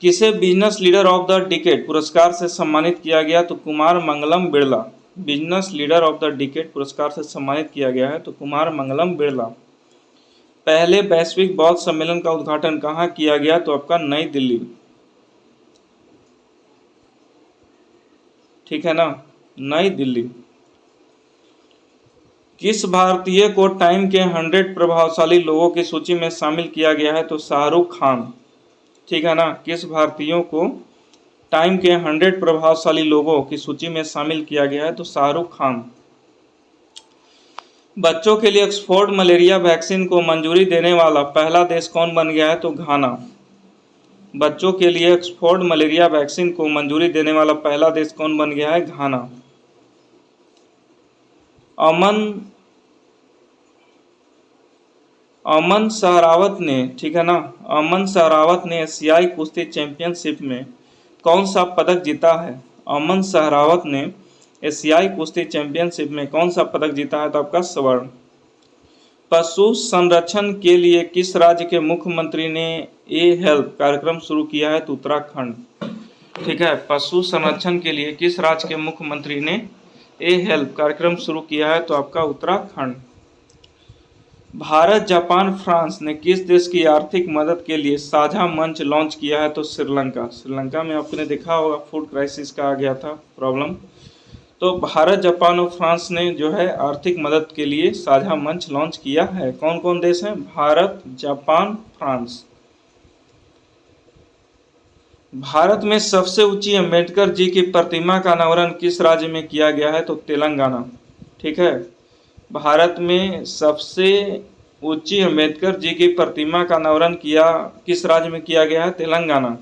किसे business leader of the decade पुरस्कार से सम्मानित किया गया? तो Kumar Mangalam Birla. Business leader of the decade पुरस्कार से सम्मानित किया गया है तो कुमार मंगलम बिरला। पहले वैश्विक बौद्ध सम्मेलन का उद्घाटन कहाँ किया गया? तो आपका नई दिल्ली। ठीक है ना, नई दिल्ली। किस भारतीय को टाइम के 100 प्रभावशाली लोगों की सूची में शामिल किया गया है? तो शाहरुख खान। ठीक है ना, किस भारतीयों को टाइम के 100 प्रभावशाली लोगों की सूची में शामिल किया गया है? तो शाहरुख खान। बच्चों के लिए ऑक्सफोर्ड मलेरिया वैक्सीन को मंजूरी देने वाला पहला देश कौन बन गया है? तो घाना। बच्चों के लिए ऑक्सफोर्ड मलेरिया वैक्सीन को मंजूरी देने वाला पहला देश कौन बन गया है? घाना। अमन सहरावत ने, ठीक है ना, अमन सहरावत ने एशियाई कुश्ती चैंपियनशिप में कौन सा पदक जीता है? अमन सहरावत ने एशियाई कुश्ती चैंपियनशिप में कौन सा पदक जीता है? तो आपका स्वर्ण। पशु संरक्षण के लिए किस राज्य के मुख्यमंत्री ने ए हेल्प कार्यक्रम शुरू किया है? तो उत्तराखंड। ठीक है, पशु संरक्षण के लिए किस राज्य के मुख्यमंत्री ने ए हेल्प कार्यक्रम शुरू किया है? तो आपका उत्तराखंड। भारत, जापान, फ्रांस ने किस देश की आर्थिक मदद के लिए साझा मंच लॉन्च किया है? तो श्रीलंका। श्रीलंका में आपने देखा होगा फूड क्राइसिस का आ गया था प्रॉब्लम, तो भारत, जापान और फ्रांस ने जो है आर्थिक मदद के लिए साझा मंच लॉन्च किया है। कौन कौन देश हैं? Bharat, Japan, France. भारत में सबसे ऊंची अम्बेडकर जी की प्रतिमा का अनावरण किस राज्य में किया गया है? तो तेलंगाना। ठीक है, भारत में सबसे ऊंची अम्बेडकर जी की प्रतिमा का अनावरण किस राज्य में किया गया है? तेलंगाना।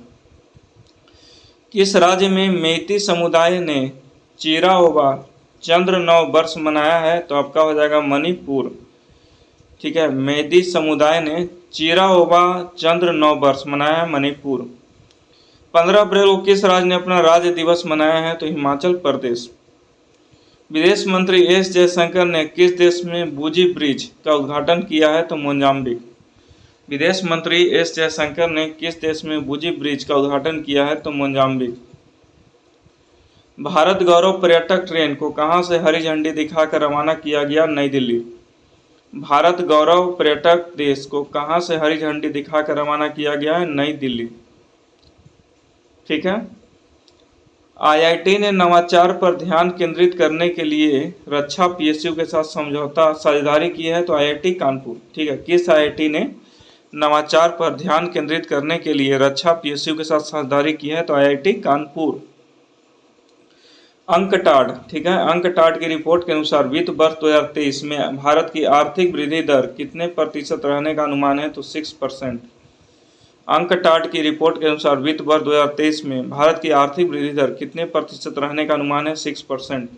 किस राज्य में मेइती समुदाय ने चिराओबा चंद्र नव वर्ष मनाया है? तो आपका हो जाएगा मणिपुर। ठीक है, मेइती समुदाय ने चिराओबा चंद्र नव वर्ष मनाया है, मणिपुर। 15 अप्रैल को किस राज्य ने अपना राज्य दिवस मनाया है? तो हिमाचल प्रदेश। विदेश मंत्री एस जयशंकर ने किस देश में बूजी ब्रिज का उद्घाटन किया है? तो मोजाम्बिक। विदेश मंत्री एस जयशंकर ने किस देश में बूजी ब्रिज का उद्घाटन किया है? तो मोजाम्बिक। भारत गौरव पर्यटक ट्रेन को कहां से हरी झंडी दिखाकर रवाना किया गया? नई दिल्ली। भारत गौरव पर्यटक देश को कहां से हरी झंडी दिखाकर रवाना किया गया है? नई दिल्ली। ठीक है, आईआईटी ने नवाचार पर ध्यान केंद्रित करने के लिए रक्षा पीएसयू के साथ समझौता साझेदारी की है? तो आईआईटी कानपुर। ठीक है, किस आईआईटी ने नवाचार पर ध्यान केंद्रित करने के लिए रक्षा पीएसयू के साथ साझेदारी की है? तो आईआईटी कानपुर। अंकटाड, ठीक है, अंकटाड की रिपोर्ट के अनुसार वित्त वर्ष 2023 में भारत की आर्थिक वृद्धि दर कितने प्रतिशत रहने का अनुमान है? तो 6%। अंकटाड की रिपोर्ट के अनुसार वित्त वर्ष 2023 में भारत की आर्थिक वृद्धि दर कितने प्रतिशत रहने का अनुमान है? 6%।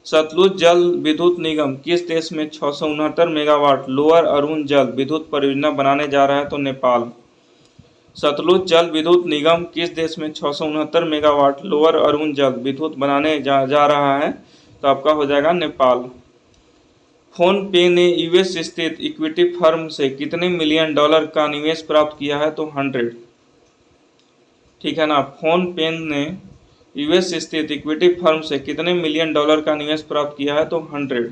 सतलुज जल विद्युत निगम किस देश में 669 मेगावाट लोअर अरुण जल विद्युत परियोजना बनाने जा रहा है? तो नेपाल। सतलुज जल विद्युत निगम किस देश में 669 मेगावाट लोअर अरुण जल विद्युत बनाने जा रहा है? तो आपका हो जाएगा नेपाल। फोन पे ने यूएस स्थित इक्विटी फर्म से कितने मिलियन डॉलर का निवेश प्राप्त किया है? तो 100। ठीक है ना, फोन पे ने यूएस स्थित इक्विटी फर्म से कितने मिलियन डॉलर का निवेश प्राप्त किया है? तो 100।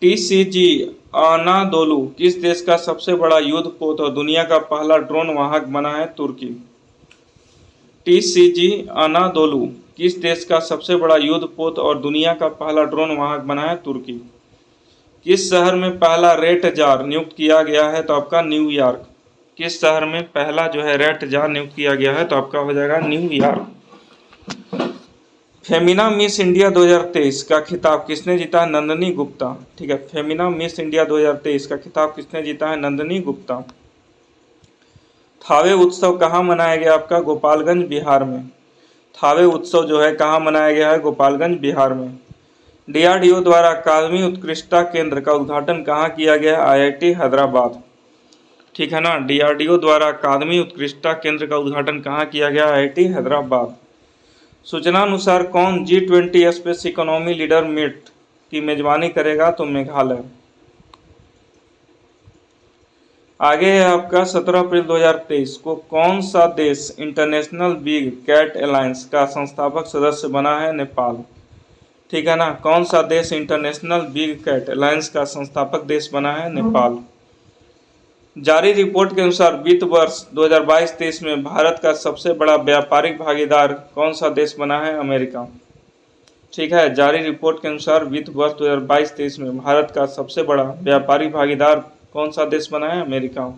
टीसीजी अनादोलू किस देश का सबसे बड़ा युद्धपोत और दुनिया का पहला ड्रोन वाहक बना है? तुर्की। टीसीजी अनादोलू किस देश का सबसे बड़ा युद्धपोत और दुनिया का पहला ड्रोन वाहक बना है? तुर्की। किस शहर में पहला रेट जार नियुक्त किया गया है? तो आपका न्यूयॉर्क। किस शहर में पहला जो है रेट जार नियुक्त किया गया है? तो आपका हो जाएगा न्यूयॉर्क। फेमिना मिस इंडिया 2023 का खिताब किसने जीता है? नंदिनी गुप्ता। ठीक है, फेमिना मिस इंडिया 2023 का खिताब किसने जीता है? नंदिनी गुप्ता। थावे उत्सव कहाँ मनाया गया? आपका गोपालगंज बिहार में। थावे उत्सव जो है कहाँ मनाया गया है? गोपालगंज बिहार में। डीआरडीओ द्वारा अकादमी उत्कृष्टता केंद्र का उद्घाटन कहाँ किया गया? आईआईटी हैदराबाद। ठीक है ना, डीआरडीओ द्वारा अकादमी उत्कृष्टता केंद्र का उद्घाटन कहाँ किया गया? आईआईटी हैदराबाद। सूचना अनुसार कौन G20 space economy leader meet की मेजबानी करेगा? तो मेघालय। आगे है आपका 17 अप्रैल 2023 को कौन सा देश इंटरनेशनल बिग कैट अलायंस का संस्थापक सदस्य बना है? नेपाल। ठीक है ना, कौन सा देश इंटरनेशनल बिग कैट अलायंस का संस्थापक देश बना है? नेपाल। जारी रिपोर्ट के अनुसार वित्त वर्ष 2022-23 में भारत का सबसे बड़ा व्यापारिक भागीदार कौन सा देश बना है? अमेरिका। ठीक है, जारी रिपोर्ट के अनुसार वित्त वर्ष 2022-23 में भारत का सबसे बड़ा व्यापारिक भागीदार कौन सा देश बना है? अमेरिका।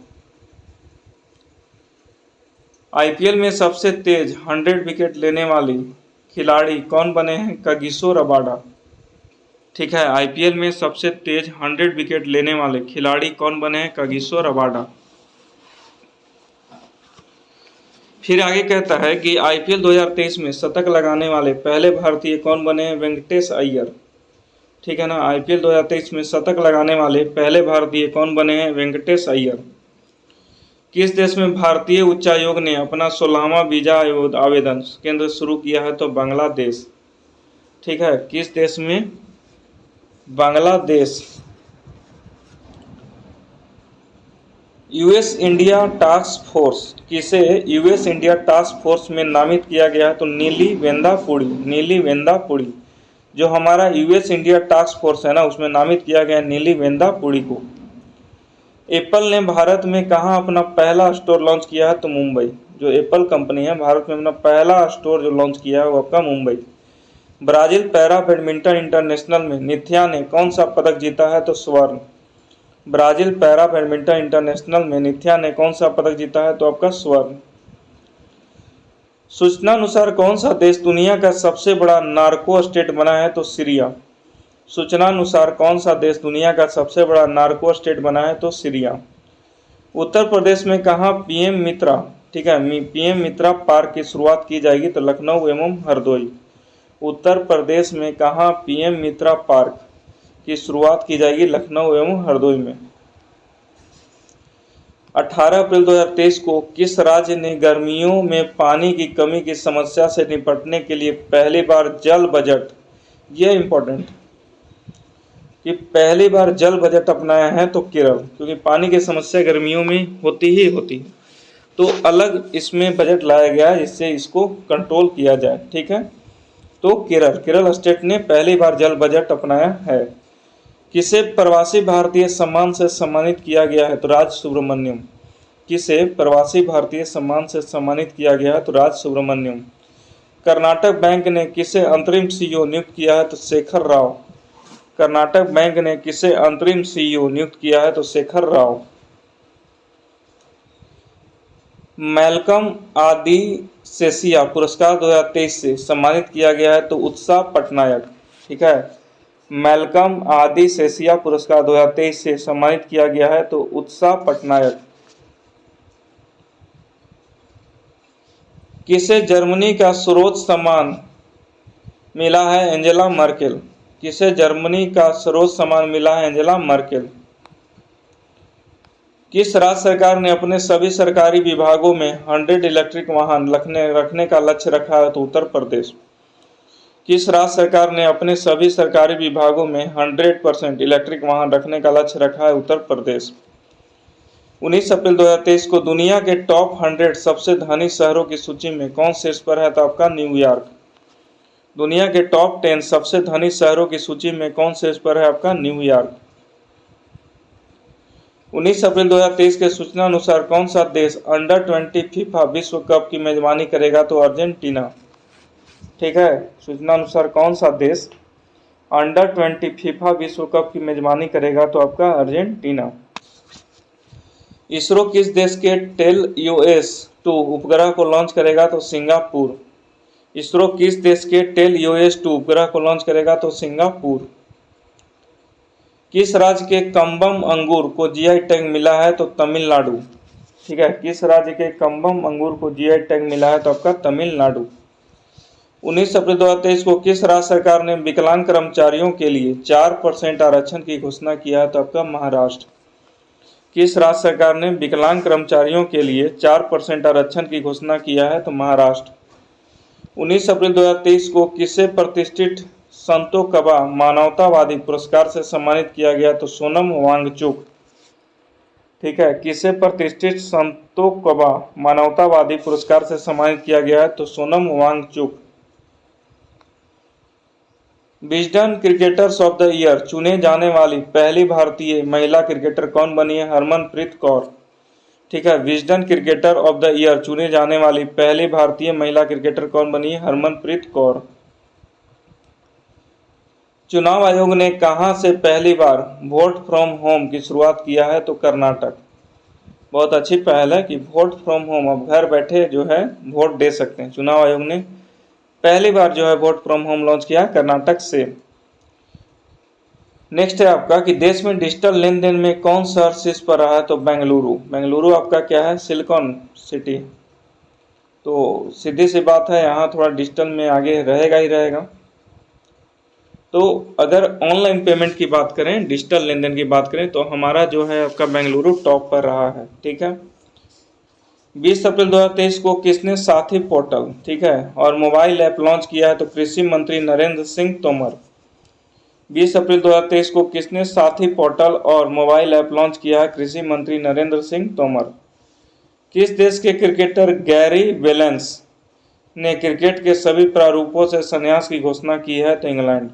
आईपीएल में सबसे तेज 100 विकेट लेने वाली खिलाड़ी कौन बने हैं? Kagiso Rabada. ठीक है, आईपीएल में सबसे तेज 100 विकेट लेने वाले खिलाड़ी कौन बने हैं? Kagiso Rabada. फिर आगे कहता है कि आईपीएल 2023 में शतक लगाने वाले पहले भारतीय कौन बने हैं? वेंकटेश अय्यर। ठीक है ना, आईपीएल 2023 में शतक लगाने वाले पहले भारतीय कौन बने हैं? वेंकटेश अय्यर। किस देश में भारतीय उच्चायोग ने अपना 16वां वीजा आवेदन केंद्र शुरू किया है? तो बांग्लादेश। ठीक है, किस देश में? Bangladesh. US India task force किसे यूएस इंडिया टास्क फोर्स में नामित किया गया है? तो नीली वेंदापुड़ी। नीली वेंदापुड़ी जो हमारा यूएस इंडिया टास्क फोर्स है ना, उसमें नामित किया गया नीली वेंदापुड़ी को। एप्पल ने भारत में कहाँ अपना पहला स्टोर लॉन्च किया है? तो मुंबई। जो एप्पल कंपनी है भारत में अपना पहला स्टोर जो लॉन्च किया है वो आपका Mumbai. Brazil para badminton international में नित्या ने कौन सा पदक जीता है? तो स्वर्ण। ब्राजील पैरा बैडमिंटन इंटरनेशनल में नित्या ने कौन सा पदक जीता है? तो आपका स्वर्ण। सूचना अनुसार कौन सा देश दुनिया का सबसे बड़ा नार्को स्टेट बना है? तो सीरिया। सूचना अनुसार कौन सा देश दुनिया का सबसे बड़ा नार्को स्टेट बना है? तो सीरिया। उत्तर प्रदेश में कहाँ पीएम मित्रा, ठीक है, पीएम मित्रा पार्क की शुरुआत की जाएगी? तो लखनऊ एवं हरदोई। उत्तर प्रदेश में कहाँ पीएम मित्रा पार्क की शुरुआत की जाएगी? लखनऊ एवं हरदोई में। 18 अप्रैल 2023 को किस राज्य ने गर्मियों में पानी की कमी की समस्या से निपटने के लिए पहली बार जल बजट, यह इंपॉर्टेंट कि पहली बार जल बजट अपनाया है? तो केरल, क्योंकि पानी की समस्या गर्मियों में होती ही होती है, तो अलग इसमें बजट लाया गया है जिससे इसको कंट्रोल किया जाए। ठीक है, तो केरल स्टेट ने पहली बार जल बजट अपनाया है। किसे प्रवासी भारतीय सम्मान से सम्मानित किया गया है? तो राज सुब्रमण्यम। किसे प्रवासी भारतीय सम्मान से सम्मानित किया गया है? तो राज सुब्रमण्यम। कर्नाटक बैंक ने किसे अंतरिम सीईओ नियुक्त किया है? तो शेखर राव। कर्नाटक बैंक ने किसे अंतरिम सीईओ नियुक्त किया है? तो शेखर राव। मैल्कम आदिसेसिया पुरस्कार 2023 से सम्मानित किया गया है? तो उत्साह पटनायक। ठीक है, मैल्कम आदिसेसिया पुरस्कार 2023 से सम्मानित किया गया है? तो उत्साह पटनायक। किसे जर्मनी का सर्वोच्च सम्मान मिला है? Angela Merkel. किसे जर्मनी का सर्वोच्च सम्मान मिला है? Angela Merkel. किस राज्य सरकार ने अपने सभी सरकारी विभागों में 100 इलेक्ट्रिक वाहन रखने का लक्ष्य रखा है? तो उत्तर प्रदेश। किस राज्य सरकार ने अपने सभी सरकारी विभागों में 100% इलेक्ट्रिक वाहन रखने का लक्ष्य रखा है? उत्तर प्रदेश। 19 अप्रैल 2023 को दुनिया के टॉप 100 सबसे धनी शहरों की सूची में कौन शीर्ष पर है? तो आपका न्यूयॉर्क। दुनिया के टॉप 10 सबसे धनी शहरों की सूची में कौन शीर्ष पर है? आपका न्यूयॉर्क। 19 अप्रैल 2023 के सूचना अनुसार कौन सा देश अंडर-20 फीफा विश्व कप की मेजबानी करेगा? तो अर्जेंटीना। ठीक है, सूचना अनुसार कौन सा देश अंडर-20 फीफा विश्व कप की मेजबानी करेगा? तो आपका अर्जेंटीना। इसरो किस देश के टेल-यूएस-2 उपग्रह को लॉन्च करेगा? तो सिंगापुर। इसरो किस देश के टेल-यूएस-2 उपग्रह को लॉन्च करेगा? तो सिंगापुर। किस राज्य के कम्बम अंगूर को जीआई टैग मिला है? तो तमिलनाडु। ठीक है, किस राज्य के कम्बम अंगूर को जीआई टैग मिला है? तो आपका तमिलनाडु। 19 अप्रैल 2023 को किस राज्य सरकार ने विकलांग कर्मचारियों के लिए 4% आरक्षण की घोषणा किया है? तो आपका महाराष्ट्र। किस राज्य सरकार ने विकलांग कर्मचारियों के लिए 4% आरक्षण की घोषणा किया है? तो महाराष्ट्र। 19 अप्रैल 2023 को किसे प्रतिष्ठित संतोकबा मानवतावादी पुरस्कार से सम्मानित किया गया? तो सोनम वांगचुक। ठीक है, किसे प्रतिष्ठित संतोकबा मानवतावादी पुरस्कार से सम्मानित किया गया है? तो Sonam Wangchuk. Wisden cricketers of the year चुने जाने वाली पहली भारतीय महिला क्रिकेटर कौन बनी है? हरमनप्रीत कौर। ठीक है, Wisden cricketer of the year चुने जाने वाली पहली भारतीय महिला क्रिकेटर कौन बनी है? हरमनप्रीत कौर। चुनाव आयोग ने कहां से पहली बार वोट फ्रॉम होम की शुरुआत किया है? तो कर्नाटक। बहुत अच्छी पहल है कि वोट फ्रॉम होम, अब घर बैठे जो है वोट दे सकते हैं। चुनाव आयोग ने पहली बार जो है वोट फ्रॉम होम लॉन्च किया कर्नाटक से। नेक्स्ट है आपका कि देश में डिजिटल लेन देन में कौन शहर शीर्ष पर रहा है? तो बेंगलुरु। बेंगलुरु आपका क्या है? Silicon city. तो सीधी सी बात है, यहाँ थोड़ा डिजिटल में आगे रहेगा ही रहेगा। तो अगर ऑनलाइन पेमेंट की बात करें, डिजिटल लेन देन की बात करें, तो हमारा जो है आपका बेंगलुरु टॉप पर रहा है। ठीक है, 20 अप्रैल 2023 को किसने साथी पोर्टल, ठीक है, और मोबाइल ऐप लॉन्च किया है? तो कृषि मंत्री नरेंद्र सिंह तोमर। 20 अप्रैल 2023 को किसने साथी पोर्टल और मोबाइल ऐप लॉन्च किया है? कृषि मंत्री नरेंद्र सिंह तोमर। किस देश के क्रिकेटर गैरी वेलेंस ने क्रिकेट के सभी प्रारूपों से संन्यास की घोषणा की है? तो इंग्लैंड।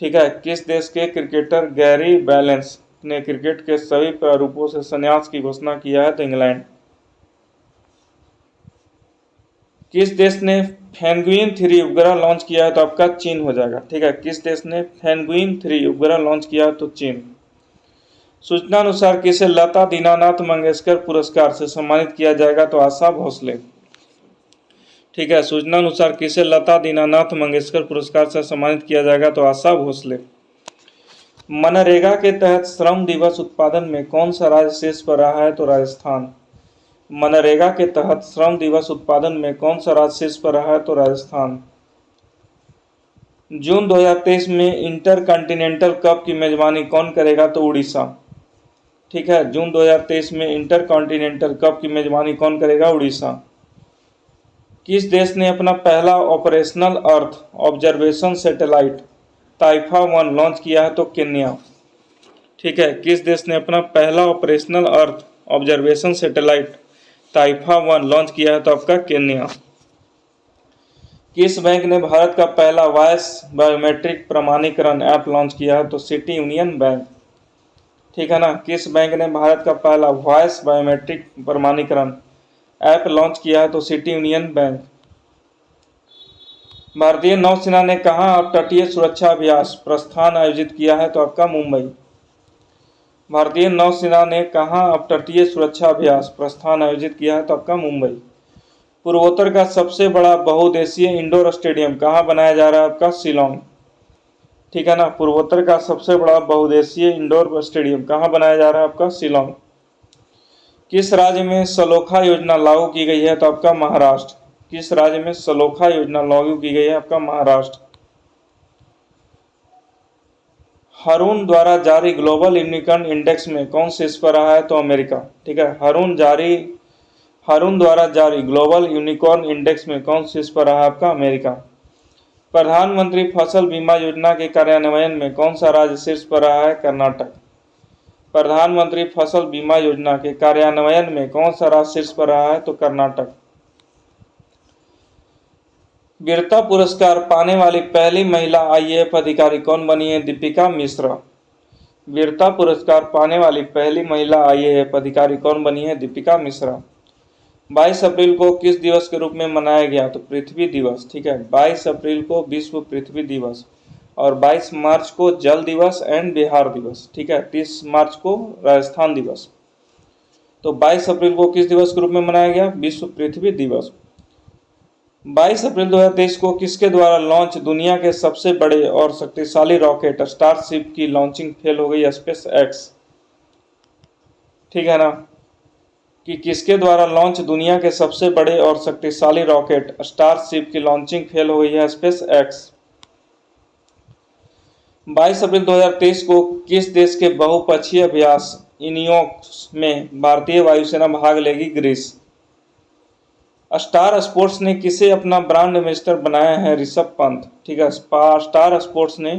ठीक है, किस देश के क्रिकेटर गैरी वेलेंस ने क्रिकेट के सभी प्रारूपों से संन्यास की घोषणा किया है? तो इंग्लैंड। किस देश ने पेंगुइन 3 उपग्रह लॉन्च किया है? तो आपका चीन हो जाएगा। ठीक है, किस देश ने पेंगुइन 3 उपग्रह लॉन्च किया है? तो चीन। सूचना अनुसार किसे लता दीनानाथ मंगेशकर पुरस्कार से सम्मानित किया जाएगा? तो आशा भोसले। ठीक है, सूचना अनुसार किसे लता दीनानाथ मंगेशकर पुरस्कार से सम्मानित किया जाएगा? तो आशा भोसले। मनरेगा के तहत श्रम दिवस उत्पादन में कौन सा राज्य शीर्ष पर रहा है? तो राजस्थान। मनरेगा के तहत श्रम दिवस उत्पादन में कौन सा राज्य शीर्ष पर रहा है? तो राजस्थान। जून 2023 में इंटर कॉन्टिनेंटल कप की मेजबानी कौन करेगा? तो उड़ीसा। ठीक है, जून 2023 में इंटर कॉन्टिनेंटल कप की मेजबानी कौन करेगा? उड़ीसा। किस देश ने अपना पहला operational earth observation satellite Taifa one launch किया है? तो केन्या। ठीक है, किस देश ने अपना पहला operational earth observation satellite Taifa one launch किया है? तो आपका केन्या। किस बैंक ने भारत का पहला वॉइस बायोमेट्रिक प्रमाणीकरण ऐप लॉन्च किया है? तो सिटी यूनियन बैंक। ठीक है ना, किस बैंक ने भारत का पहला वॉइस बायोमेट्रिक प्रमाणीकरण ऐप लॉन्च किया है? तो सिटी यूनियन बैंक। भारतीय नौसेना ने कहाँ तटीय सुरक्षा अभ्यास प्रस्थान आयोजित किया है? तो आपका मुंबई। भारतीय नौसेना ने कहाँ तटीय सुरक्षा अभ्यास प्रस्थान आयोजित किया है? तो आपका मुंबई। पूर्वोत्तर का सबसे बड़ा बहुउद्देशीय इंडोर स्टेडियम कहाँ बनाया जा रहा है? आपका शिलोंग। ठीक है ना, पूर्वोत्तर का सबसे बड़ा बहुउद्देशीय इंडोर स्टेडियम कहाँ बनाया जा रहा है? आपका शिलोंग। किस राज्य में सलोखा योजना लागू की गई है? तो आपका महाराष्ट्र। किस राज्य में सलोखा योजना लागू की गई है? आपका महाराष्ट्र। हारून द्वारा जारी ग्लोबल यूनिकॉर्न इंडेक्स में कौन शीर्ष पर रहा है? तो अमेरिका। ठीक है, हारून द्वारा जारी ग्लोबल यूनिकॉर्न इंडेक्स में कौन शीर्ष पर रहा है? आपका अमेरिका। प्रधानमंत्री फसल बीमा योजना के कार्यान्वयन में कौन सा राज्य शीर्ष पर रहा है? कर्नाटक। प्रधानमंत्री फसल बीमा योजना के कार्यान्वयन में कौन सा राज्य शीर्ष पर रहा है? तो कर्नाटक। वीरता पुरस्कार पाने वाली पहली महिला आईएएफ अधिकारी कौन बनी है? दीपिका मिश्रा। वीरता पुरस्कार पाने वाली पहली महिला आईएएफ अधिकारी कौन बनी है? दीपिका मिश्रा। 22 अप्रैल को किस दिवस के रूप में मनाया गया? तो पृथ्वी दिवस। ठीक है, 22 अप्रैल को विश्व पृथ्वी दिवस और 22 मार्च को जल दिवस एंड बिहार दिवस। ठीक है, 30 मार्च को राजस्थान दिवस। तो 22 अप्रैल को किस दिवस के रूप में मनाया गया? विश्व पृथ्वी दिवस। 22 अप्रैल 2023 को किसके द्वारा लॉन्च दुनिया के सबसे बड़े और शक्तिशाली रॉकेट स्टारशिप की लॉन्चिंग फेल हो गई? Space x. ठीक है ना, कि किसके द्वारा लॉन्च दुनिया के सबसे बड़े और शक्तिशाली रॉकेट स्टारशिप की लॉन्चिंग फेल हो गई है? Space x. 22 अप्रैल 2023 को किस देश के बहुपक्षीय अभ्यास इनियोक्स में भारतीय वायुसेना भाग लेगी? ग्रीस। स्टार स्पोर्ट्स ने किसे अपना ब्रांड एम्बेसडर बनाया है? ऋषभ पंत। ठीक है, स्टार स्पोर्ट्स ने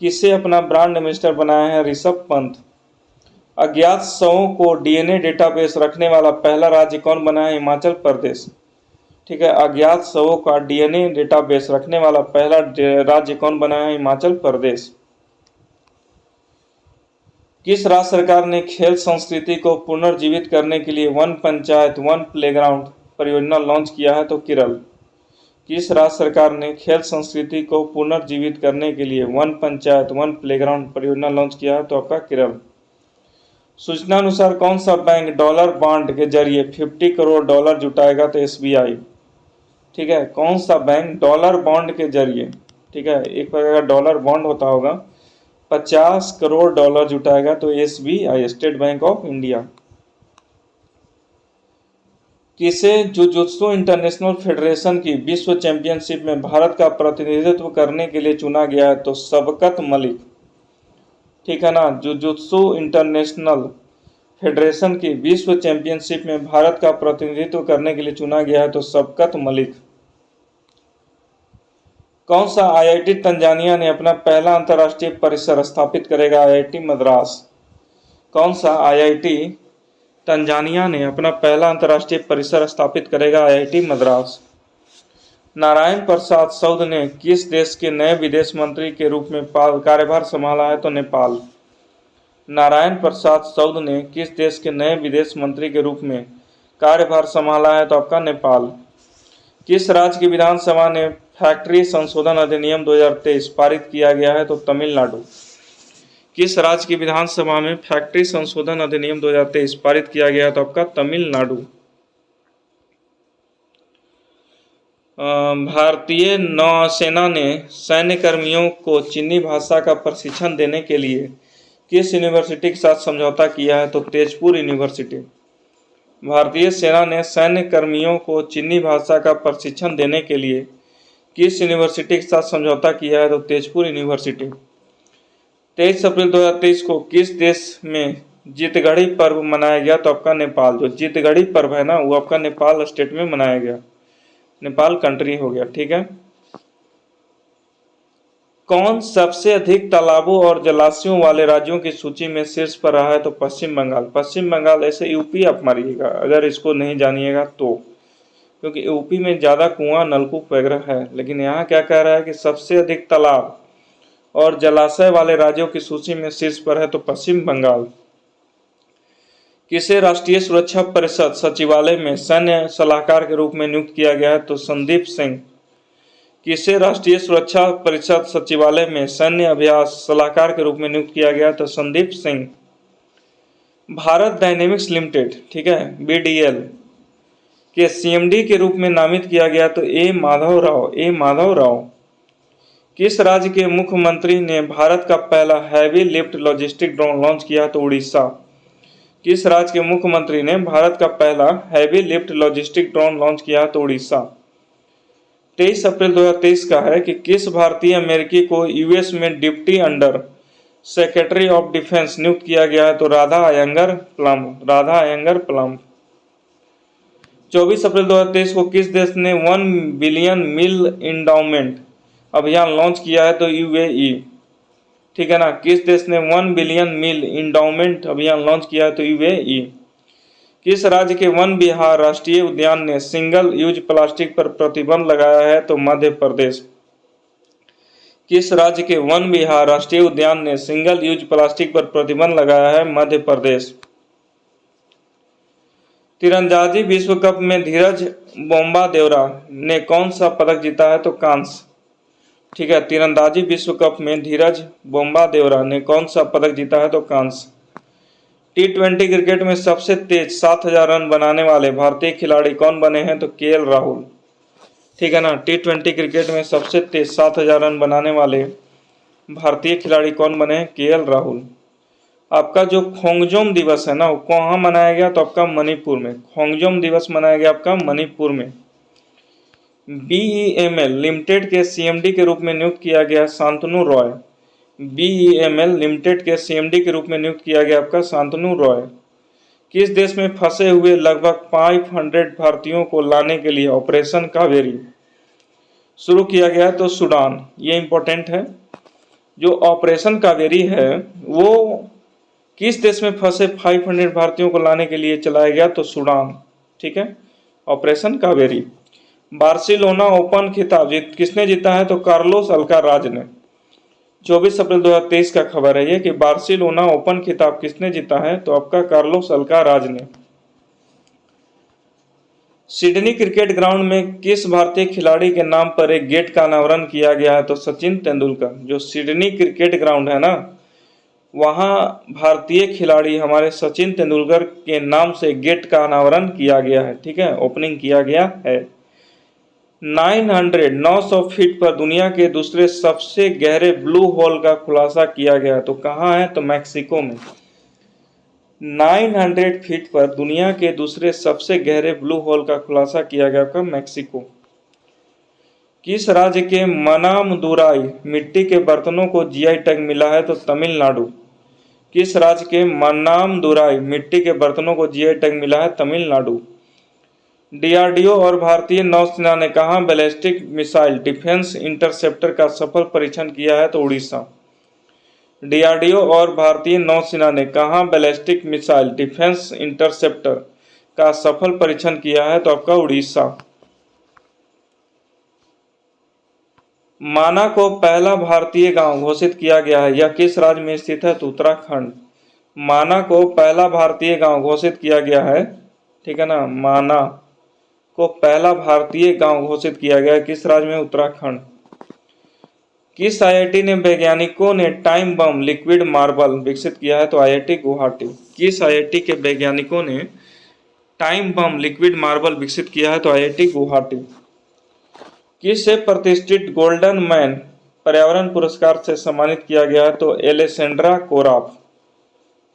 किसे अपना ब्रांड एम्बेसडर बनाया है? ऋषभ पंत। अज्ञात शवों को डीएनए डेटाबेस रखने वाला पहला राज्य कौन बना है? हिमाचल प्रदेश। ठीक है, अज्ञात शवों का डीएनए डेटाबेस रखने वाला पहला राज्य कौन बना है? हिमाचल प्रदेश। किस राज्य सरकार ने खेल संस्कृति को पुनर्जीवित करने के लिए वन पंचायत वन प्लेग्राउंड परियोजना लॉन्च किया है? तो केरल। किस राज्य सरकार ने खेल संस्कृति को पुनर्जीवित करने के लिए वन पंचायत वन प्लेग्राउंड परियोजना लॉन्च किया है? तो आपका केरल। सूचना अनुसार कौन सा बैंक डॉलर बॉन्ड के जरिए 50 करोड़ डॉलर जुटाएगा? तो एसबीआई। ठीक है, कौन सा बैंक डॉलर बॉन्ड के जरिए, ठीक है, एक प्रकार का डॉलर बॉन्ड होता होगा, 50 करोड़ डॉलर जुटाएगा? तो SBI, state bank of India. किसे जुजुत्सु इंटरनेशनल फेडरेशन की विश्व चैंपियनशिप में भारत का प्रतिनिधित्व करने के लिए चुना गया है? तो शबकत मलिक। ठीक है ना, जुजुत्सु इंटरनेशनल फेडरेशन की विश्व चैंपियनशिप में भारत का प्रतिनिधित्व करने के लिए चुना गया है? तो शबकत मलिक। कौन सा आईआईटी तंजानिया ने अपना पहला अंतर्राष्ट्रीय परिसर स्थापित करेगा? आईआईटी मद्रास। कौन सा आईआईटी तंजानिया ने अपना पहला अंतर्राष्ट्रीय परिसर स्थापित करेगा? आईआईटी मद्रास। नारायण प्रसाद सौद ने किस देश के नए विदेश मंत्री के रूप में कार्यभार संभाला है? तो नेपाल। नारायण प्रसाद सौद ने किस देश के नए विदेश मंत्री के रूप में कार्यभार संभाला है? तो आपका नेपाल। किस राज्य की विधानसभा ने फैक्ट्री संशोधन अधिनियम 2023 पारित किया गया है? तो तमिलनाडु। किस राज्य की विधानसभा में फैक्ट्री संशोधन अधिनियम 2023 पारित किया गया? तो आपका तमिलनाडु। भारतीय नौसेना ने सैन्य कर्मियों को चीनी भाषा का प्रशिक्षण देने के लिए किस यूनिवर्सिटी के साथ समझौता किया है? तो तेजपुर यूनिवर्सिटी। भारतीय सेना ने सैन्य कर्मियों को चीनी भाषा का प्रशिक्षण देने के लिए किस यूनिवर्सिटी के साथ समझौता किया है? तो तेजपुर यूनिवर्सिटी। 23 अप्रैल 2023 को किस देश में जीतगढ़ी पर्व मनाया गया? तो आपका नेपाल। जो जीतगढ़ी पर्व है ना, वो आपका नेपाल स्टेट में मनाया गया, नेपाल कंट्री हो गया। ठीक है, कौन सबसे अधिक तालाबों और जलाशयों वाले राज्यों की सूची में शीर्ष पर रहा है? तो पश्चिम बंगाल। पश्चिम बंगाल, ऐसे यूपी आप मारिएगा अगर इसको नहीं जानिएगा तो, क्योंकि यूपी में ज़्यादा कुआं नलकूप वगैरह है, लेकिन यहाँ क्या कह रहा है कि सबसे अधिक तालाब और जलाशय वाले राज्यों की सूची में शीर्ष पर है? तो पश्चिम बंगाल। किसे राष्ट्रीय सुरक्षा परिषद सचिवालय में सैन्य सलाहकार के रूप में नियुक्त किया गया है? तो संदीप सिंह। किसे राष्ट्रीय सुरक्षा परिषद सचिवालय में सैन्य अभ्यास सलाहकार के रूप में नियुक्त किया गया? तो संदीप सिंह। भारत डायनेमिक्स लिमिटेड, ठीक है, बीडीएल के सीएमडी के रूप में नामित किया गया? तो ए माधव राव। किस राज्य के मुख्यमंत्री ने भारत का पहला heavy lift logistic drone launch किया? तो उड़ीसा। किस राज्य के मुख्यमंत्री ने भारत का पहला heavy lift logistic drone launch किया? तो उड़ीसा। 23 अप्रैल 2023 का है कि किस भारतीय अमेरिकी को यूएस में deputy under secretary of defence नियुक्त किया गया है? तो राधा अयंगर प्लम। 24 अप्रैल 2023 को किस देश ने 1 बिलियन मील इंडाउमेंट अभियान लॉन्च किया है? तो यूएई। ठीक है ना। किस देश ने 1 बिलियन मील इंडाउमेंट अभियान लॉन्च किया है? तो यूएई। किस राज्य के वन विहार राष्ट्रीय उद्यान ने सिंगल यूज प्लास्टिक पर प्रतिबंध लगाया है? तो मध्य प्रदेश। किस राज्य के वन विहार राष्ट्रीय उद्यान ने सिंगल यूज प्लास्टिक पर प्रतिबंध लगाया है? मध्य प्रदेश। तीरंदाजी विश्व कप में धीरज बोम्बादेवरा ने कौन सा पदक जीता है? तो कांस्य। ठीक है, तीरंदाजी विश्व कप में धीरज बोम्बादेवरा ने कौन सा पदक जीता है? तो कांस्य। T20 क्रिकेट में सबसे तेज 7,000 रन बनाने वाले भारतीय खिलाड़ी कौन बने हैं? तो केएल राहुल। ठीक है ना। T20 क्रिकेट में सबसे तेज 7,000 रन बनाने वाले भारतीय खिलाड़ी कौन बने हैं? केएल राहुल। आपका जो खोंगजोम दिवस है ना, वो कहाँ मनाया गया? तो आपका मणिपुर में। खोंगजोम दिवस मनाया गया आपका मणिपुर में। BEML लिमिटेड के सीएमडी के रूप में नियुक्त किया गया शांतनु रॉय। BEML लिमिटेड के सीएमडी के रूप में नियुक्त किया गया आपका शांतनु रॉय। किस देश में फंसे हुए लगभग 500 भारतीयों को लाने के लिए ऑपरेशन कावेरी शुरू किया गया? तो सूडान। ये इंपॉर्टेंट है। जो ऑपरेशन कावेरी है वो किस देश में फंसे 500 भारतीयों को लाने के लिए चलाया गया? तो सूडान। ठीक है, ऑपरेशन कावेरी। बार्सिलोना ओपन खिताब किसने जीता है? तो कार्लोस अल्काराज ने। 24 अप्रैल 2023 का खबर है ये कि बार्सिलोना ओपन खिताब किसने जीता है? तो आपका कार्लोस अल्काराज ने। सिडनी क्रिकेट ग्राउंड में किस भारतीय खिलाड़ी के नाम पर एक गेट का अनावरण किया गया है? तो सचिन तेंदुलकर। जो सिडनी क्रिकेट ग्राउंड है ना, वहाँ भारतीय खिलाड़ी हमारे सचिन तेंदुलकर के नाम से गेट का अनावरण किया गया है। ठीक है, ओपनिंग किया गया है। 900 फीट पर दुनिया के दूसरे सबसे गहरे ब्लू होल का खुलासा किया गया। तो कहाँ है? तो मैक्सिको में। 900 फीट पर दुनिया के दूसरे सबसे गहरे ब्लू होल का खुलासा किया गया आपका मैक्सिको। किस राज्य के मनामदुराई मिट्टी के बर्तनों को जीआई टैग मिला है? तो तमिलनाडु। किस राज्य के मन्नामदुराई मिट्टी के बर्तनों को जीआई टैग मिला है? तमिलनाडु। डीआरडीओ और भारतीय नौसेना ने कहाँ बैलिस्टिक मिसाइल डिफेंस इंटरसेप्टर का सफल परीक्षण किया है? तो उड़ीसा। डीआरडीओ और भारतीय नौसेना ने कहाँ बैलिस्टिक मिसाइल डिफेंस इंटरसेप्टर का सफल परीक्षण किया है? तो आपका उड़ीसा। माना को पहला भारतीय गांव घोषित किया गया है, यह किस राज्य में स्थित है? तो उत्तराखंड। माना को पहला भारतीय गांव घोषित किया गया है। ठीक है ना, माना को पहला भारतीय गांव घोषित किया गया है किस राज्य में? उत्तराखंड। किस आईआईटी ने वैज्ञानिकों ने टाइम बम लिक्विड मार्बल विकसित किया है? तो आईआईटी गुवाहाटी। किस आईआईटी के वैज्ञानिकों ने टाइम बम लिक्विड मार्बल विकसित किया है? तो आईआईटी गुवाहाटी। किसे प्रतिष्ठित गोल्डन मैन पर्यावरण पुरस्कार से सम्मानित किया गया है? तो एलेसेंड्रा कोराफ।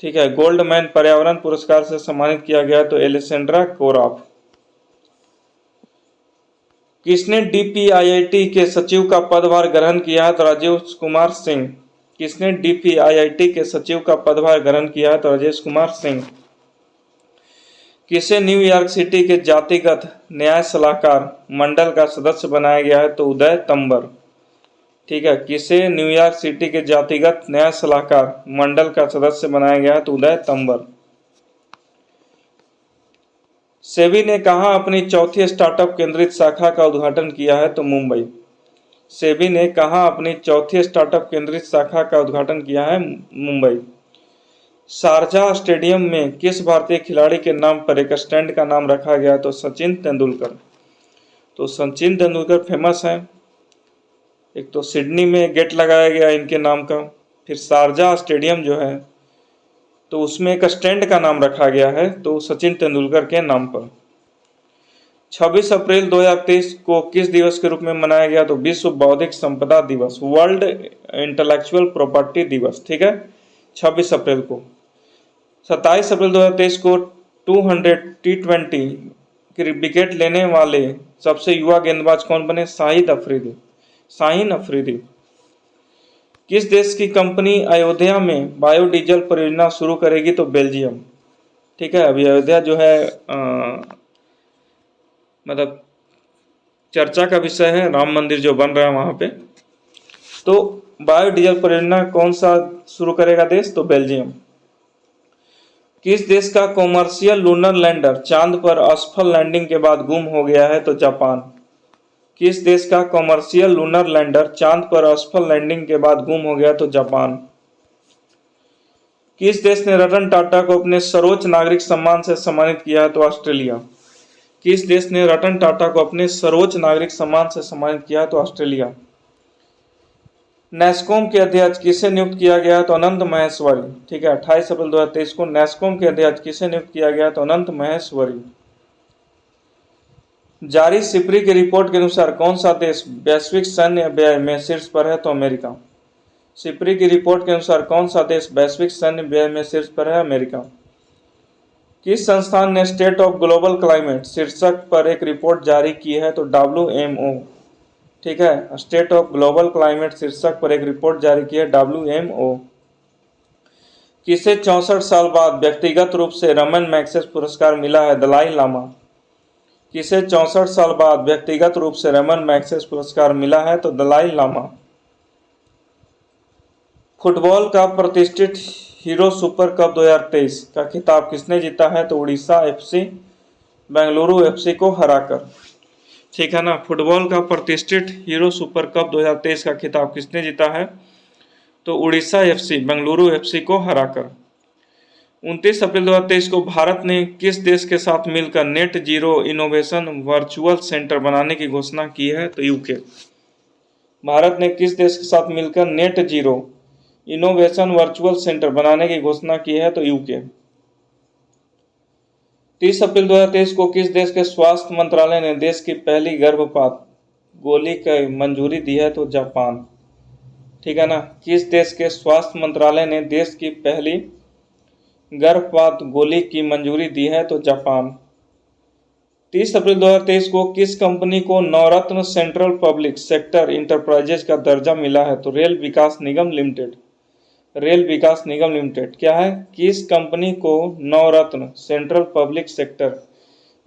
ठीक है, गोल्ड मैन पर्यावरण पुरस्कार से सम्मानित किया गया तो एलेसेंड्रा कोराफ। किसने डीपीआईआईटी के सचिव का पदभार ग्रहण किया है? तो राजेश कुमार सिंह। किसने डीपीआईआईटी के सचिव का पदभार ग्रहण किया है? तो राजेश कुमार सिंह। किसे न्यूयॉर्क सिटी के जातिगत न्याय सलाहकार मंडल का सदस्य बनाया गया है? तो उदय तंवर। ठीक है, किसे न्यूयॉर्क सिटी के जातिगत न्याय सलाहकार मंडल का सदस्य बनाया गया है? तो उदय तंवर। सेबी ने कहाँ अपनी चौथी स्टार्टअप केंद्रित शाखा का उद्घाटन किया है? तो मुंबई। सेबी ने कहाँ अपनी चौथी स्टार्टअप केंद्रित शाखा का उद्घाटन किया है? मुंबई। शारजाह स्टेडियम में किस भारतीय खिलाड़ी के नाम पर एक स्टैंड का नाम रखा गया? तो सचिन तेंदुलकर। तो सचिन तेंदुलकर फेमस है। एक तो सिडनी में गेट लगाया गया इनके नाम का, फिर शारजाह स्टेडियम जो है तो उसमें एक स्टैंड का नाम रखा गया है तो सचिन तेंदुलकर के नाम पर। 26 अप्रैल 2023 को किस दिवस के रूप में मनाया गया? तो विश्व बौद्धिक संपदा दिवस, वर्ल्ड इंटेलेक्चुअल प्रॉपर्टी दिवस। ठीक है, 26 अप्रैल को। 27 अप्रैल 2023 को 200 T20 विकेट लेने वाले सबसे युवा गेंदबाज कौन बने? शाहिद अफरीदी। शाहीन अफरीदी। किस देश की कंपनी अयोध्या में बायोडीजल परियोजना शुरू करेगी? तो बेल्जियम। ठीक है, अभी अयोध्या जो है चर्चा का विषय है, राम मंदिर जो बन रहा है वहाँ पे। तो बायोडीजल परियोजना कौन सा शुरू करेगा देश? तो बेल्जियम। किस देश का कॉमर्शियल लूनर लैंडर चांद पर असफल लैंडिंग के बाद गुम हो गया है? तो जापान। किस देश का कॉमर्शियल लूनर लैंडर चांद पर असफल लैंडिंग के बाद गुम हो गया? तो जापान। किस देश ने रतन टाटा को अपने सर्वोच्च नागरिक सम्मान से सम्मानित किया है? तो ऑस्ट्रेलिया। किस देश ने रतन टाटा को अपने सर्वोच्च नागरिक सम्मान से सम्मानित किया है? तो ऑस्ट्रेलिया। नेस्कॉम के अध्यक्ष किसे नियुक्त किया गया है? तो अनंत महेश्वरी। ठीक है, 28 अप्रैल 2023 को नेस्कॉम के अध्यक्ष किसे नियुक्त किया गया है? तो अनंत महेश्वरी। जारी सिपरी की रिपोर्ट के अनुसार कौन सा देश वैश्विक सैन्य व्यय में शीर्ष पर है? तो अमेरिका। सिपरी की रिपोर्ट के अनुसार कौन सा देश वैश्विक सैन्य व्यय में शीर्ष पर है? अमेरिका। किस संस्थान ने स्टेट ऑफ ग्लोबल क्लाइमेट शीर्षक पर एक रिपोर्ट जारी की है? तो WMO। ठीक है, स्टेट ऑफ ग्लोबल क्लाइमेट शीर्षक पर एक रिपोर्ट जारी की है WMO। किसे 64 साल बाद व्यक्तिगत रूप से रमन मैग्सेसे पुरस्कार मिला है? दलाई लामा। किसे 64 साल बाद व्यक्तिगत रूप से रमन मैग्सेसे पुरस्कार मिला है? तो दलाई लामा। फुटबॉल का प्रतिष्ठित हीरो सुपर कप 2023 का खिताब किसने जीता है? तो उड़ीसा FC बेंगलुरु FC को हराकर। ठीक है ना, फुटबॉल का प्रतिष्ठित हीरो सुपर कप 2023 का खिताब किसने जीता है? तो उड़ीसा FC बेंगलुरु FC को हराकर। 29 अप्रैल 2023 को भारत ने किस देश के साथ मिलकर net zero innovation virtual centre बनाने की घोषणा की है? तो यूके। भारत ने किस देश के साथ मिलकर net zero innovation virtual centre बनाने की घोषणा की है? तो यूके। 30 अप्रैल 2023 को किस देश के स्वास्थ्य मंत्रालय ने देश की पहली गर्भपात गोली की मंजूरी दी है? तो जापान। ठीक है ना, किस देश के स्वास्थ्य मंत्रालय ने देश की पहली गर्भपात गोली की मंजूरी दी है? तो जापान। 30 अप्रैल 2023 को किस कंपनी को नवरत्न सेंट्रल पब्लिक सेक्टर इंटरप्राइजेज का दर्जा मिला है? तो रेल विकास निगम लिमिटेड। रेल विकास निगम लिमिटेड क्या है? किस कंपनी को नवरत्न सेंट्रल पब्लिक सेक्टर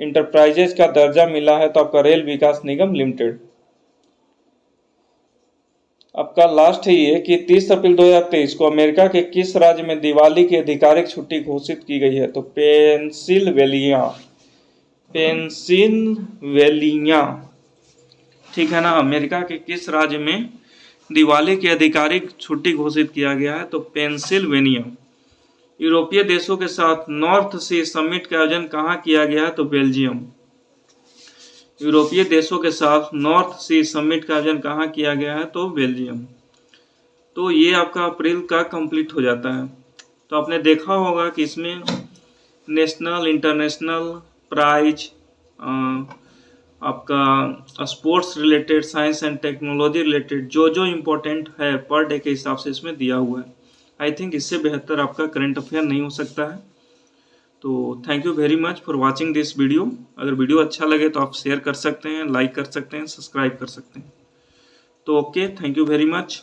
इंटरप्राइजेज का दर्जा मिला है? तो आपका रेल विकास निगम लिमिटेड। आपका लास्ट है ये कि 30 अप्रैल 2023 को अमेरिका के किस राज्य में दिवाली की आधिकारिक छुट्टी घोषित की गई है? तो पेंसिल्वेनिया। पेंसिल्वेनिया। ठीक है ना, अमेरिका के किस राज्य में दिवाली की आधिकारिक छुट्टी घोषित किया गया है? तो पेंसिल्वेनिया। यूरोपीय देशों के साथ नॉर्थ सी समिट का आयोजन कहाँ किया गया है? तो बेल्जियम। यूरोपीय देशों के साथ नॉर्थ सी समिट का आयोजन कहाँ किया गया है? तो बेल्जियम। तो ये आपका अप्रैल का कंप्लीट हो जाता है। तो आपने देखा होगा कि इसमें नेशनल इंटरनेशनल प्राइज, आपका sports related, science and technology related जो जो इम्पोर्टेंट है पर डे के हिसाब से इसमें दिया हुआ है। आई थिंक इससे बेहतर आपका करंट अफेयर नहीं हो सकता है। तो thank you very much for watching this video. अगर वीडियो अच्छा लगे तो आप शेयर कर सकते हैं, लाइक कर सकते हैं, सब्सक्राइब कर सकते हैं। तो okay, thank you very much.